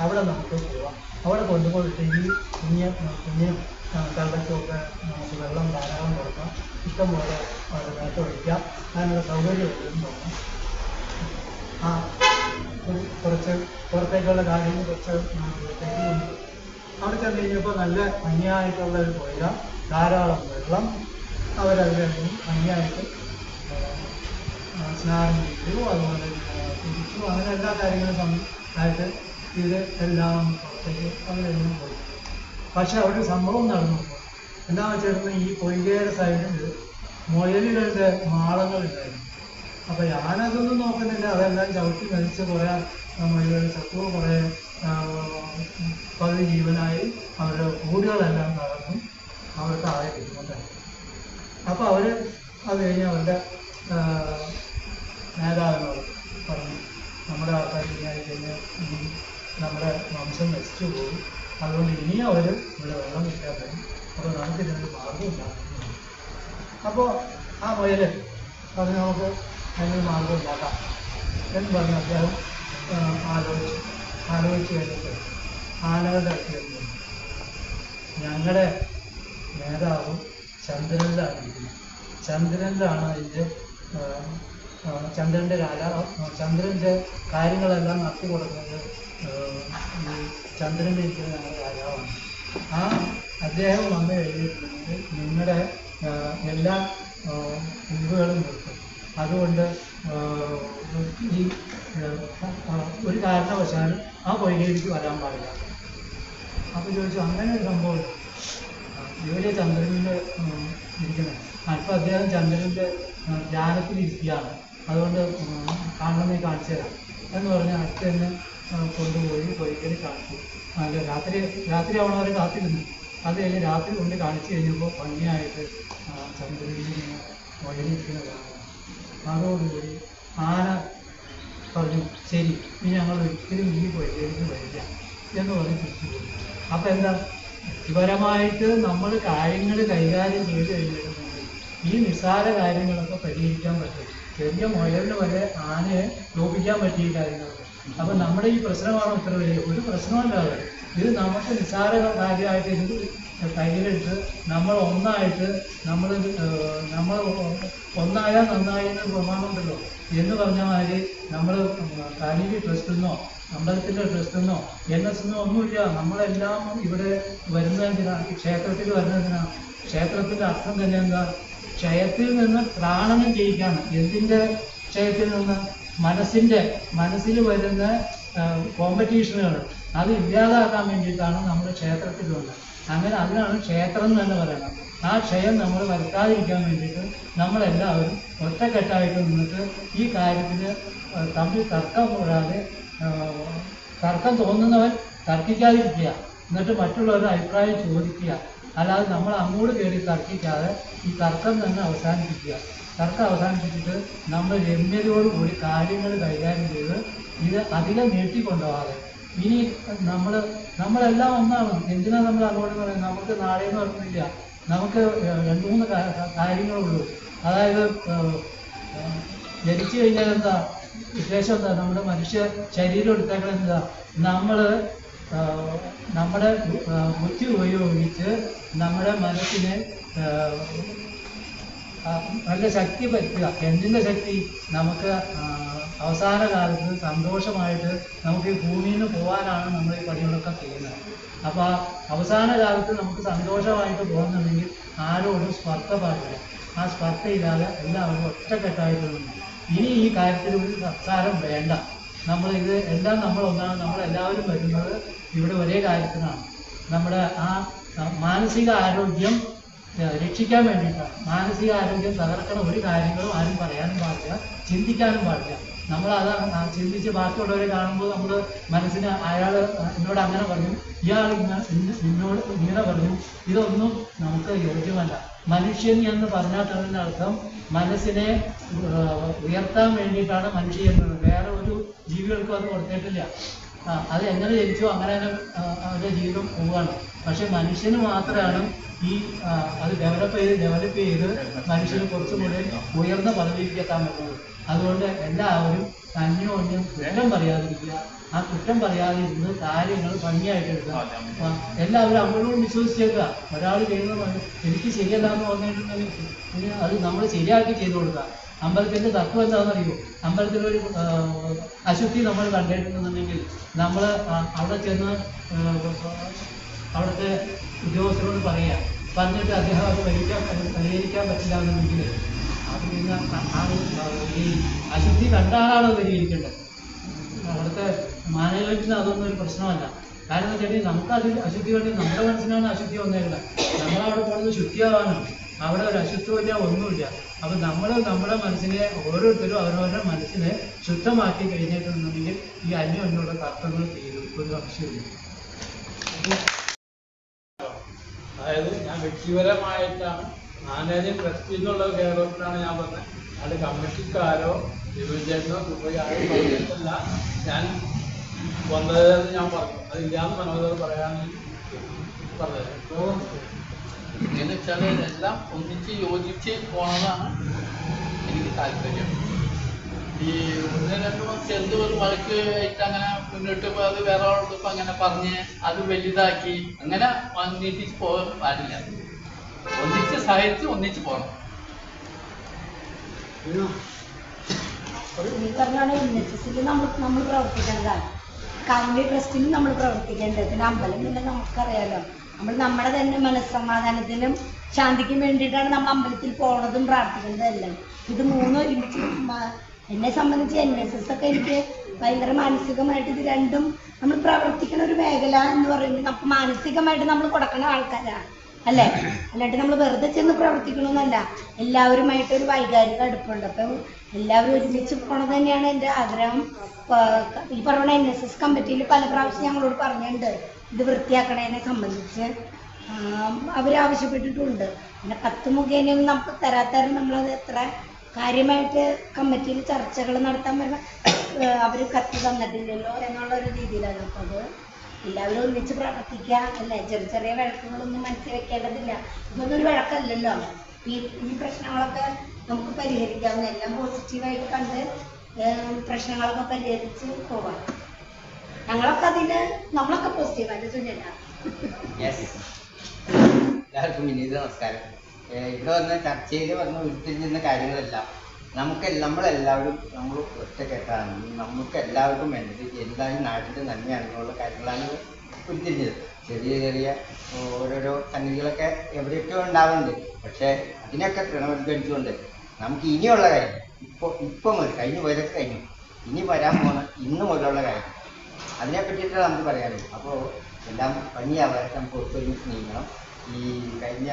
അവിടെ നമുക്ക് പോവാം, അവിടെ കൊണ്ടുപോയിട്ട് ഈ കുഞ്ഞിനും കള്ളച്ചുമൊക്കെ നമുക്ക് വെള്ളം ധാരാളം കൊടുക്കാം, ഇഷ്ടംപോലെ അതിനകത്ത് ഒഴിക്കാം, അതിനുള്ള സൗകര്യമുണ്ടെന്ന് തോന്നും. ആ കുറച്ച് പുറത്തേക്കുള്ള കാര്യങ്ങൾ കുറച്ച് പുറത്തേക്ക് കൊണ്ടു. അവിടെ ചെന്ന് കഴിഞ്ഞപ്പോൾ നല്ല ഭംഗിയായിട്ടുള്ള ഒരു പുഴ, ധാരാളം വെള്ളം, അവരതിൽ ഭംഗിയായിട്ട് സ്നാനം ചെയ്തു, അതുപോലെ തിരിച്ചു, അങ്ങനെ എല്ലാ കാര്യങ്ങളും ആയിട്ട് ഇത് എല്ലാം പുറത്തേക്ക് അവരെല്ലാം പോയി. പക്ഷെ അവിടെ ഒരു സംഭവം നടന്നു. എന്താണെന്ന് വെച്ചിരുന്നത് ഈ പൊയ്കയുടെ സൈഡിൽ മുയലുകളുടെ മാളങ്ങളുണ്ടായിരുന്നു. അപ്പോൾ ഞാനതൊന്നും നോക്കുന്നില്ല, അതെല്ലാം ചവിട്ടി മരിച്ച് കുറേ മുയലുകൾ ചത്തു, കുറേ പകുതി ജീവനായി, അവരുടെ കൂടുകളെല്ലാം നടന്നു, അവർക്ക് ആകെ ബുദ്ധിമുട്ടായി. അപ്പോൾ അവർ അത് കഴിഞ്ഞ് അവരുടെ നേതാവിനോട് പറഞ്ഞു, നമ്മുടെ ആൾക്കാർ ഇങ്ങനെ കഴിഞ്ഞാൽ നമ്മുടെ വംശം നശിച്ചു പോകും, അതുകൊണ്ട് ഇനിയും അവർ ഇവിടെ വെള്ളം കിട്ടാൻ കഴിയും, അപ്പോൾ നമുക്ക് ഇതിനൊരു മാർഗം ഉണ്ടാക്കുന്നു. അപ്പോൾ ആ മുയൽ അതിന് നമുക്ക് അതിനൊരു മാർഗം ഉണ്ടാക്കാം എന്ന് പറഞ്ഞ് അദ്ദേഹം ആലോചിച്ച് കഴിഞ്ഞിട്ട് ആനകളുടെ അടുത്ത് ഞങ്ങളുടെ നേതാവ് ചന്ദ്രനിലാണ് ഇരിക്കുന്നത്. ചന്ദ്രനിലാണ് അതിൻ്റെ ചന്ദ്രൻ്റെ ചന്ദ്രൻ്റെ കാര്യങ്ങളെല്ലാം നടത്തി കൊടുക്കുന്നത് ഈ ചന്ദ്രൻ്റെ ഇരിക്കുന്ന ഞങ്ങളുടെ രാജാവാണ്. ആ അദ്ദേഹം വന്നു കഴിഞ്ഞിട്ടുണ്ടെങ്കിൽ നിങ്ങളുടെ എല്ലാ ഇതുകളും നിർത്തും. അതുകൊണ്ട് ഈ ഒരു കാരണവശാലും ആ പൊയ്കയിലേക്ക് വരാൻ പാടില്ല. അപ്പോൾ ചോദിച്ചു അങ്ങനെ ഒരു സംഭവം ഇവിടെ ചന്ദ്രനിൽ ഇരിക്കുന്നത്. അപ്പോൾ അദ്ദേഹം ചന്ദ്രൻ്റെ ധ്യാനത്തിലിരിക്കുകയാണ്, അതുകൊണ്ട് കാണണമെന്ന് കാണിച്ചു തരാം എന്ന് പറഞ്ഞാൽ അടുത്ത് തന്നെ കൊണ്ടുപോയി പൊയ്കയിൽ കാണിച്ചു. രാത്രി ആവണവരെ കാത്തിരുന്നു. അത് കഴിഞ്ഞ് രാത്രി കൊണ്ട് കാണിച്ചു കഴിഞ്ഞപ്പോൾ ഭംഗിയായിട്ട് ചന്ദ്രനിൽ വഴിയിരിക്കുന്നതാണ്. അതോടുകൂടി ആന പറഞ്ഞു ശരി, ഇനി ഞങ്ങൾ ഒരിക്കലും ഈ പൊയ്കയിലേക്ക് വരില്ല എന്ന് പറഞ്ഞ് തിരിച്ചു പോയി. അപ്പം എന്താ, വ്യക്തിപരമായിട്ട് നമ്മൾ കാര്യങ്ങൾ കൈകാര്യം ചെയ്ത് കഴിഞ്ഞിട്ടുണ്ടെങ്കിൽ ഈ നിസ്സാര കാര്യങ്ങളൊക്കെ പരിഹരിക്കാൻ പറ്റും. ചെറിയ മുയലിന് വരെ ആനയെ തോപ്പിക്കാൻ പറ്റിയ കാര്യങ്ങളൊക്കെ. അപ്പം നമ്മുടെ ഈ പ്രശ്നമാണ് ഇത്ര വലിയ ഒരു പ്രശ്നമല്ലാതെ ഇത് നമുക്ക് നിസ്സാര കാര്യമായിട്ട് ഇത് കയ്യിലിട്ട് നമ്മൾ ഒന്നായിട്ട് നമ്മൾ ഒന്നായാൽ നന്നായി എന്ന് പ്രമാണമുണ്ടല്ലോ എന്ന് പറഞ്ഞ മാതിരി നമ്മൾ കാലിക ട്രസ്റ്റിന്നോ അമ്പലത്തിൻ്റെ ട്രസ്റ്റിന്നോ NS ഒന്നുമില്ല. നമ്മളെല്ലാം ഇവിടെ വരുന്നതിനാണ്, ക്ഷേത്രത്തിൽ വരുന്നതിനാണ്. ക്ഷേത്രത്തിൻ്റെ അർത്ഥം തന്നെ എന്താ? ക്ഷയത്തിൽ നിന്ന് ത്രാണനം ചെയ്യിക്കാണ്. എന്തിൻ്റെ ക്ഷയത്തിൽ നിന്ന്? മനസ്സിൽ വരുന്ന കോമ്പറ്റീഷനുകൾ അത് ഇല്ലാതാക്കാൻ വേണ്ടിയിട്ടാണ് നമ്മൾ ക്ഷേത്രത്തിൽ വന്നത്. അങ്ങനെ അതിനാണ് ക്ഷേത്രം എന്ന് തന്നെ പറയുന്നത്. ആ ക്ഷയം നമ്മൾ വരുത്താതിരിക്കാൻ വേണ്ടിയിട്ട് നമ്മളെല്ലാവരും ഒറ്റക്കെട്ടായിട്ട് നിന്നിട്ട് ഈ കാര്യത്തിന് തമ്മിൽ തർക്കം കൂടാതെ തർക്കം തോന്നുന്നവൻ തർക്കിക്കാതിരിക്കുക, എന്നിട്ട് മറ്റുള്ളവരുടെ അഭിപ്രായം ചോദിക്കുക. അല്ലാതെ നമ്മൾ അങ്ങോട്ട് കയറി തർക്കിക്കാതെ ഈ തർക്കം തന്നെ അവസാനിപ്പിക്കുക. തർക്കം അവസാനിപ്പിച്ചിട്ട് നമ്മൾ രമ്യതയോടുകൂടി കാര്യങ്ങൾ കൈകാര്യം ചെയ്ത് ഇത് അധികം നീട്ടിക്കൊണ്ടുപോകാതെ ഇനി നമ്മളെല്ലാം ഒന്നാണ്. എന്തിനാണ് നമ്മൾ അങ്ങോട്ട് പറയുന്നത്? നമുക്ക് നാളെ എന്ന് പറഞ്ഞില്ല, നമുക്ക് 2-3 കാര്യങ്ങളുള്ളൂ. അതായത് ജനിച്ചു കഴിഞ്ഞാൽ എന്താ വിശേഷം? എന്താ? നമ്മുടെ മനുഷ്യ ശരീരം എടുത്തേക്കണ എന്താ? നമ്മുടെ ബുദ്ധി ഉപയോഗിച്ച് നമ്മുടെ മനസ്സിനെ നല്ല ശക്തി പറ്റുക. എന്തിൻ്റെ ശക്തി? നമുക്ക് അവസാന കാലത്ത് സന്തോഷമായിട്ട് നമുക്ക് ഈ ഭൂമിയിൽ നിന്ന് പോകാനാണ് നമ്മൾ ഈ പണികളൊക്കെ ചെയ്യുന്നത്. അപ്പോൾ അവസാന കാലത്ത് നമുക്ക് സന്തോഷമായിട്ട് പോകുന്നുണ്ടെങ്കിൽ ആരോടും സ്പർദ്ധ പാടില്ല. ആ സ്പർദ്ധയില്ലാതെ എല്ലാവരും ഒറ്റക്കെട്ടായിട്ട് നിന്നു. ഇനി ഈ കാര്യത്തിൽ ഒരു സംസാരം വേണ്ട. ഇത് എല്ലാം നമ്മളൊന്നാണ്. നമ്മളെല്ലാവരും വരുന്നത് ഇവിടെ ഒരേ കാര്യത്തിനാണ്. നമ്മുടെ ആ മാനസിക ആരോഗ്യം രക്ഷിക്കാൻ വേണ്ടിയിട്ടാണ്. മാനസിക ആരോഗ്യം തകർക്കണ ഒരു കാര്യങ്ങളും ആരും പറയാനും പാടില്ല, ചിന്തിക്കാനും പാടില്ല. നമ്മളതാണ് ചിന്തിച്ച് ബാക്കിയുള്ളവരെ കാണുമ്പോൾ നമ്മൾ മനസ്സിന് അയാൾ എന്നോട് അങ്ങനെ പറഞ്ഞു, ഇയാൾ എന്നോട് ഇങ്ങനെ പറഞ്ഞു, ഇതൊന്നും നമുക്ക് യോഗ്യമല്ല. മനുഷ്യൻ എന്ന് പറഞ്ഞാൽ തന്നെ അർത്ഥം മനസ്സിനെ ഉയർത്താൻ വേണ്ടിയിട്ടാണ് മനുഷ്യൻ എന്നത്. വേറെ ഒരു ജീവികൾക്കും അത് കൊടുത്തിട്ടില്ല. അത് എങ്ങനെ ജനിച്ചോ അങ്ങനെ അവരുടെ ജീവിതം പോവുകയാണ്. പക്ഷെ മനുഷ്യന് മാത്രമാണ് ഈ അത് ഡെവലപ്പ് ചെയ്ത് മനുഷ്യന് കുറച്ചും കൂടെ ഉയർന്ന പദവിയിലേക്ക് എത്താൻ പറ്റുന്നത്. അതുകൊണ്ട് എല്ലാവരും അന്യോന്യം കുറ്റം പറയാതിരിക്കുക. ആ കുറ്റം പറയാതിരുന്ന് കാര്യങ്ങൾ ഭംഗിയായിട്ട് എടുക്കുക. എല്ലാവരും അങ്ങോട്ടും വിശ്വസിച്ചേക്കുക. ഒരാൾ ചെയ്യുന്നത് എനിക്ക് ശരിയല്ല എന്ന് പറഞ്ഞിട്ടുണ്ടെങ്കിൽ അത് നമ്മൾ ശരിയാക്കി ചെയ്തു കൊടുക്കുക. അമ്പലത്തിൻ്റെ തത്വം എന്താണെന്നറിയോ? അമ്പലത്തിലൊരു അശുദ്ധി നമ്മൾ കണ്ടിട്ടുണ്ടെന്നുണ്ടെങ്കിൽ നമ്മൾ അവിടെ ചെന്ന് അവിടുത്തെ ഉദ്യോഗസ്ഥരോട് പറഞ്ഞിട്ട് അദ്ദേഹം അത് പരിഹരിക്കാൻ പറ്റില്ല എന്നുണ്ടെങ്കിൽ അത് പിന്നെ ഈ അശുദ്ധി കണ്ട ആളാണ് പരിഹരിക്കേണ്ടത്. അവിടുത്തെ മാനേജ്മെൻറ്റിന് അതൊന്നും ഒരു പ്രശ്നമല്ല. കാരണം എന്ന് വെച്ചിട്ടുണ്ടെങ്കിൽ നമുക്ക് അശുദ്ധി വേണ്ടി നമ്മുടെ മനസ്സിനാണ് അശുദ്ധി വന്നേക്കുന്നത്. നമ്മളവിടെ പോകുന്നത് ശുദ്ധിയാവാനാണ്. അവിടെ ഒരു അശുദ്ധമില്ല, ഒന്നുമില്ല. അപ്പം നമ്മുടെ മനസ്സിനെ ഓരോരുത്തരും അവരവരുടെ മനസ്സിനെ ശുദ്ധമാക്കി കഴിഞ്ഞിട്ടുണ്ടെങ്കിൽ ഈ അന്യോന്യമുള്ള തർക്കങ്ങൾ തീരും. ഒരു സംശയമില്ല. അതായത് ഞാൻ വ്യക്തിപരമായിട്ടാണ് മാനേജിങ് ട്രസ്റ്റ് എന്നുള്ള കേരളത്തിലാണ് ഞാൻ പറഞ്ഞത്. അത് കമ്മിറ്റിക്കാരോ വിഭജനോ ആരോ പറഞ്ഞിട്ടല്ല ഞാൻ വന്നതെന്ന് ഞാൻ പറഞ്ഞു. അതില്ലാന്ന് മനോജോട് പറയാമെന്ന് പറഞ്ഞത്. എന്ന് വെച്ചാൽ ഇതെല്ലാം ഒന്നിച്ച് യോജിച്ച് പോകണമെന്നാണ് എനിക്ക് താല്പര്യം. ഈ ഒന്ന് രണ്ട് ചെറുത് ഒരു വഴക്ക് ആയിട്ട് അങ്ങനെ മുന്നോട്ട് പോയി അത് വേറെ ആളോടൊപ്പം അങ്ങനെ പറഞ്ഞ് അത് വലുതാക്കി അങ്ങനെ നീട്ടിച്ച് പോകാൻ പാടില്ല. ഒന്നിച്ച് സഹായിച്ച് ഒന്നിച്ച് പോകണം. ഈ പറഞ്ഞാണ് NSSൽ നമ്മൾ പ്രവർത്തിക്കേണ്ടതാണ്. കാരുണ്യ ട്രസ്റ്റിലും നമ്മൾ പ്രവർത്തിക്കേണ്ടത്. പിന്നെ അമ്പലം പിന്നെ നമുക്കറിയാലോ, നമ്മുടെ തന്നെ മനസ്സമാധാനത്തിനും ശാന്തിക്കും വേണ്ടിയിട്ടാണ് നമ്മൾ അമ്പലത്തിൽ പോണതും പ്രാർത്ഥിക്കുന്നതെല്ലാം. ഇത് മൂന്നും ഒരുമിച്ച് എന്നെ സംബന്ധിച്ച് NSS ഒക്കെ എനിക്ക് ഭയങ്കര മാനസികമായിട്ട് ഇത് രണ്ടും നമ്മൾ പ്രവർത്തിക്കുന്ന ഒരു മേഖല എന്ന് പറയുന്നത് നമുക്ക് മാനസികമായിട്ട് നമ്മൾ കൊടുക്കുന്ന ആൾക്കാരാണ് അല്ലേ. അല്ലാണ്ട് നമ്മൾ വെറുതെ ചെന്ന് പ്രവർത്തിക്കണമെന്നല്ല, എല്ലാവരുമായിട്ടൊരു വൈകാരിക അടുപ്പുണ്ട്. അപ്പം എല്ലാവരും ഒരുമിച്ച് പോകണത് തന്നെയാണ് എൻ്റെ ആഗ്രഹം. ഈ പറഞ്ഞ NSS കമ്മിറ്റിയിൽ പല പ്രാവശ്യം ഞങ്ങളോട് പറഞ്ഞിട്ടുണ്ട് ഇത് വൃത്തിയാക്കണതിനെ സംബന്ധിച്ച് അവരാവശ്യപ്പെട്ടിട്ടുണ്ട്. പിന്നെ 10 മുഖേനയൊന്നും നമുക്ക് തരാത്തരം നമ്മളത് എത്ര കാര്യമായിട്ട് കമ്മിറ്റിയിൽ ചർച്ചകൾ നടത്താൻ വരുമ്പോൾ അവർ കത്ത് തന്നിട്ടില്ലല്ലോ എന്നുള്ളൊരു രീതിയിലാണ്. അപ്പോൾ അത് എല്ലാവരും ഒന്നിച്ച് പ്രവർത്തിക്കുക അല്ലേ. ചെറിയ ചെറിയ വഴക്കുകളൊന്നും മനസ്സിൽ വെക്കേണ്ടതില്ല. ഇതൊന്നും ഒരു വഴക്കല്ലല്ലോ. ഈ പ്രശ്നങ്ങളൊക്കെ നമുക്ക് പരിഹരിക്കാവുന്ന, എല്ലാം പോസിറ്റീവായിട്ട് കണ്ട് പ്രശ്നങ്ങളൊക്കെ പരിഹരിച്ച് പോവാം. ഞങ്ങളൊക്കെ അതിന് നമ്മളൊക്കെ പോസിറ്റീവായിട്ട് ചൊല്ലില്ല. എല്ലാവർക്കും വിനീത നമസ്കാരം. ഇവിടെ വന്ന് ചർച്ചയിൽ വന്ന് ഉരുത്തിരിഞ്ഞിരുന്ന കാര്യങ്ങളെല്ലാം നമ്മളെല്ലാവരും നമ്മൾ ഒറ്റക്കെട്ടാണ്. നമുക്ക് എല്ലാവർക്കും വേണ്ടത് എല്ലാവരും നാട്ടിൻ്റെ നന്മയാണെന്നുള്ള കാര്യങ്ങളാണ് ഉരുത്തിരിഞ്ഞത്. ചെറിയ ചെറിയ ഓരോരോ സംഗതികളൊക്കെ എവിടെയൊക്കെ ഉണ്ടാവുന്നുണ്ട്. പക്ഷേ അതിനൊക്കെ തൃണവൽക്കരിച്ചുകൊണ്ട് നമുക്ക് ഇനിയുള്ള കാര്യം ഇപ്പം മുതൽ കഴിഞ്ഞു പോയതൊക്കെ കഴിഞ്ഞു, ഇനി വരാൻ പോകുന്ന ഇന്ന് മുതലുള്ള കാര്യം അതിനെ പറ്റിയിട്ടാണ് നമുക്ക് പറയാനുള്ളത്. അപ്പോൾ എല്ലാം ഭംഗിയാവാതെ നമുക്ക് ഒത്തൊരുമിച്ച് നീങ്ങണം. ഈ കഴിഞ്ഞ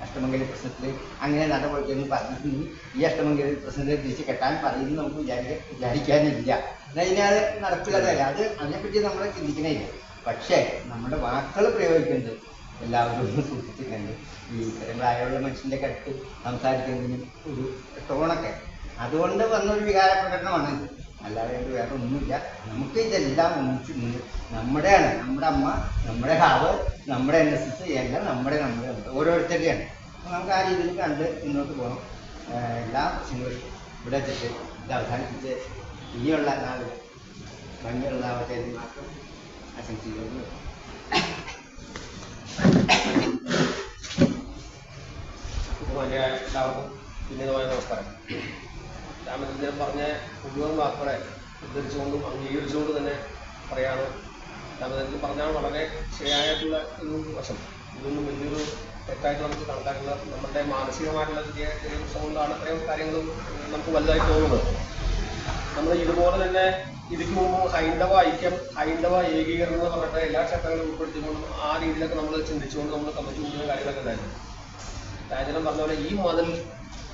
അഷ്ടമംഗല പ്രശ്നത്തിൽ അങ്ങനെ നടപടിയെന്ന് പറഞ്ഞിട്ടുണ്ടെങ്കിൽ ഈ അഷ്ടമംഗല പ്രശ്നത്തെ തിരിച്ച് കെട്ടാൻ പറയുന്നത് നമുക്ക് വിചാരിക്കാനില്ല. എന്നാൽ നടപ്പിലതല്ല, അതിനെപ്പറ്റി നമ്മൾ ചിന്തിക്കണില്ല. പക്ഷേ നമ്മുടെ വാക്കുകൾ പ്രയോഗിക്കുന്നത് എല്ലാവരും ഒന്ന് സൂക്ഷിച്ചിട്ടുണ്ട്. ഈ ഇത്തരങ്ങളായുള്ള മനുഷ്യൻ്റെ അടുത്ത് സംസാരിക്കുന്നതിനും ഒരു ടോണൊക്കെ അതുകൊണ്ട് വന്നൊരു വികാര പ്രകടനമാണിത്. അല്ലാതെ വേറെ ഒന്നുമില്ല. നമുക്ക് ഇതെല്ലാം ഒന്നിച്ച് നിന്ന് നമ്മുടെയാണ്, നമ്മുടെ അമ്മ, നമ്മുടെ ഹാവ്, നമ്മുടെ NSS എല്ലാം നമ്മുടെ ഓരോരുത്തരുടെയാണ്. അപ്പോൾ നമുക്ക് ആ രീതിയിൽ കണ്ട് മുന്നോട്ട് പോകണം. എല്ലാ പ്രശ്നങ്ങളും ഇവിടെ വെച്ചിട്ട് ഇത് അവസാനിപ്പിച്ച് ഇനിയുള്ള നാളുകൾ ഭംഗിയുള്ളതാവട്ടെ എന്ന് മാത്രം ആശംസിക്കുന്നു. എല്ലാവർക്കും ഉന്നതമായ നമസ്കാരം. രാമചന്ദ്രൻ പറഞ്ഞ മുഴുവൻ വാക്കുകളെ ഉദ്ധരിച്ചുകൊണ്ടും അംഗീകരിച്ചുകൊണ്ട് തന്നെ പറയാണ്. രാമചന്ദ്രൻ പറഞ്ഞാൽ വളരെ ശരിയായിട്ടുള്ള ഒരു വശം. ഇതൊന്നും വലിയൊരു തെറ്റായിട്ട് നമുക്ക് കണക്കാക്കുന്ന നമ്മുടെ മാനസികമായിട്ടുള്ള ചെറിയ ചെറിയ പ്രശ്നം കൊണ്ടാണ് ഇത്രയും കാര്യങ്ങളും നമുക്ക് വലുതായി തോന്നുന്നത്. നമ്മൾ ഇതുപോലെ തന്നെ ഇതിക്ക് മുമ്പ് ഹൈന്ദവ ഐക്യം, ഹൈന്ദവ ഏകീകരണം എന്ന് പറഞ്ഞിട്ട് എല്ലാ ക്ഷേത്രങ്ങളും ഉൾപ്പെടുത്തിക്കൊണ്ടും ആ രീതിയിലൊക്കെ നമ്മൾ ചിന്തിച്ചുകൊണ്ട് നമ്മൾ കമ്മിറ്റി കൊണ്ടുവന്ന കാര്യങ്ങളൊക്കെ ഉണ്ടായിരുന്നു. രാജനം പറഞ്ഞ പോലെ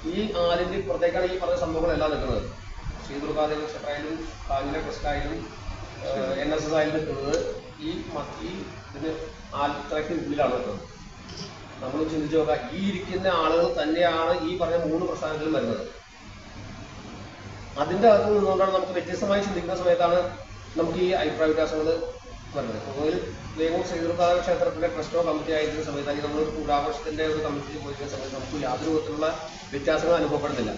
ഈ ആലിൻ്റെ ഇപ്പുറത്തേക്കാണ് ഈ പറഞ്ഞ സംഭവങ്ങളെല്ലാം നിൽക്കുന്നത്. ശ്രീദുർഗാദേവി ക്ഷേത്രമായാലും കാഞ്ഞിര ട്രസ്റ്റായാലും NSS ആയാലും നിൽക്കുന്നത് ഈ ഇതിന് ആൽത്തറയ്ക്ക് ഉള്ളിലാണ് നിൽക്കുന്നത്. നമ്മൾ ചിന്തിച്ചു നോക്കാം, ഈ ഇരിക്കുന്ന ആളുകൾ തന്നെയാണ് ഈ പറഞ്ഞ 3 പ്രസ്ഥാനത്തിലും വരുന്നത്. അതിൻ്റെ അകത്ത് നിന്നുകൊണ്ടാണ് നമുക്ക് വ്യത്യസ്തമായി ചിന്തിക്കുന്ന സമയത്താണ് നമുക്ക് ഈ അഭിപ്രായ വ്യത്യാസങ്ങൾ വരുന്നത്. പൊതുവിൽ വേഗം ശ്രീദുർഗാദേവി ക്ഷേത്രത്തിൻ്റെ ട്രസ്റ്റോ കമ്മിറ്റി ആയിരിക്കുന്ന സമയത്തായി നമ്മൾ പൂരാഘോഷത്തിൻ്റെ ഒരു കമ്മിറ്റിയിൽ പോയിരിക്കുന്ന സമയത്ത് നമുക്ക് യാതൊരു വിധത്തിലുള്ള വ്യത്യാസങ്ങൾ അനുഭവപ്പെടുന്നില്ല.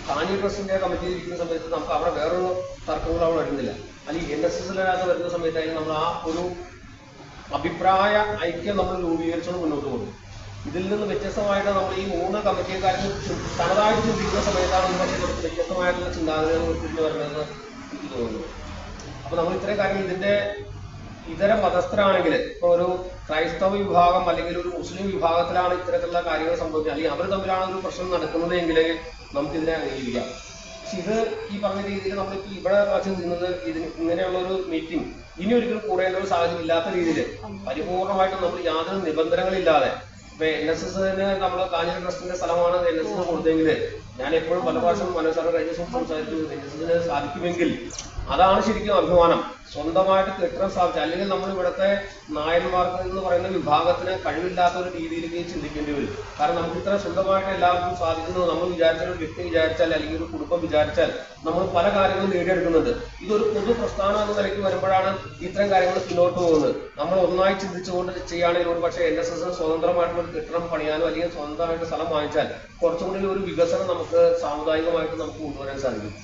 കാഞ്ഞി ട്രസ്റ്റിൻ്റെ കമ്മിറ്റിയിൽ ഇരിക്കുന്ന സമയത്ത് നമുക്ക് അവിടെ വേറൊരു തർക്കങ്ങൾ അവിടെ വരുന്നില്ല. അല്ലെങ്കിൽ NSSനകത്ത് വരുന്ന സമയത്തായി നമ്മൾ ആ ഒരു അഭിപ്രായ ഐക്യം നമ്മൾ രൂപീകരിച്ചുകൊണ്ട് മുന്നോട്ട് പോകും. ഇതിൽ നിന്ന് വ്യത്യസ്തമായിട്ട് നമ്മൾ ഈ 3 കമ്മിറ്റിക്കാരും തനതായിട്ട് ചിന്തിക്കുന്ന സമയത്താണ് വ്യത്യസ്തമായിട്ടുള്ള ചിന്താഗതികൾ ഉയർത്തിട്ട് വരുന്നതെന്ന് എനിക്ക് തോന്നുന്നു. അപ്പോൾ നമ്മൾ ഇത്രയും കാര്യം ഇതിൻ്റെ ഇതര മതസ്ഥരാണെങ്കിൽ, ഇപ്പോൾ ഒരു ക്രൈസ്തവ വിഭാഗം അല്ലെങ്കിൽ ഒരു മുസ്ലിം വിഭാഗത്തിലാണ് ഇത്തരത്തിലുള്ള കാര്യങ്ങൾ സംഭവിക്കുക, അല്ലെങ്കിൽ അവർ തമ്മിലാണ് ഒരു പ്രശ്നം നടക്കുന്നത് എങ്കിൽ നമുക്കിതിനെ അംഗീകരിക്കാം. പക്ഷെ ഇത് ഈ പറഞ്ഞ രീതിയിൽ നമ്മളിപ്പോൾ ഇവിടെ വച്ച് നിന്നത് ഇങ്ങനെയുള്ള ഒരു മീറ്റിംഗ് ഇനി ഒരിക്കലും കൂടേണ്ട ഒരു സാഹചര്യം ഇല്ലാത്ത രീതിയിൽ പരിപൂർണമായിട്ടും നമ്മൾ യാതൊരു നിബന്ധനകളില്ലാതെ ഇപ്പൊ NSSന് നമ്മൾ കാഞ്ഞിര ട്രസ്റ്റിന്റെ സ്ഥലമാണ് NSS കൊടുത്തെങ്കിൽ ഞാൻ എപ്പോഴും പല പ്രാവശ്യം മനസ്സാറ് കഴിഞ്ഞ ദിവസം സംസാരിച്ചു, NSSന് സാധിക്കുമെങ്കിൽ അതാണ് ശരിക്കും അഭിമാനം. സ്വന്തമായിട്ട് കെട്ടിടം സ്ഥാപിച്ച, അല്ലെങ്കിൽ നമ്മൾ ഇവിടുത്തെ നായന്മാർക്ക് എന്ന് പറയുന്ന വിഭാഗത്തിന് കഴിവില്ലാത്ത ഒരു രീതിയിലേക്ക് ചിന്തിക്കേണ്ടി വരും. കാരണം നമുക്ക് ഇത്ര സ്വന്തമായിട്ട് എല്ലാവർക്കും സാധിക്കുന്നത് നമ്മൾ വിചാരിച്ചാൽ, ഒരു വ്യക്തി വിചാരിച്ചാൽ, അല്ലെങ്കിൽ ഒരു കുടുംബം വിചാരിച്ചാൽ നമ്മൾ പല കാര്യങ്ങളും നേടിയെടുക്കുന്നുണ്ട്. ഇതൊരു പൊതു പ്രസ്ഥാനം എന്ന നിലയ്ക്ക് വരുമ്പോഴാണ് ഇത്തരം കാര്യങ്ങൾ പിന്നോട്ട് പോകുന്നത്. നമ്മൾ ഒന്നായി ചിന്തിച്ചുകൊണ്ട് ചെയ്യുകയാണെങ്കിൽ ഒരു പക്ഷേ NSS സ്വതന്ത്രമായിട്ടുള്ള ഒരു കെട്ടിടം പണിയാനോ അല്ലെങ്കിൽ സ്വന്തമായിട്ട് സ്ഥലം വാങ്ങിച്ചാൽ കുറച്ചുകൂടി ഒരു വികസനം നമുക്ക് സാമുദായികമായിട്ട് നമുക്ക് കൊണ്ടുവരാൻ സാധിക്കും.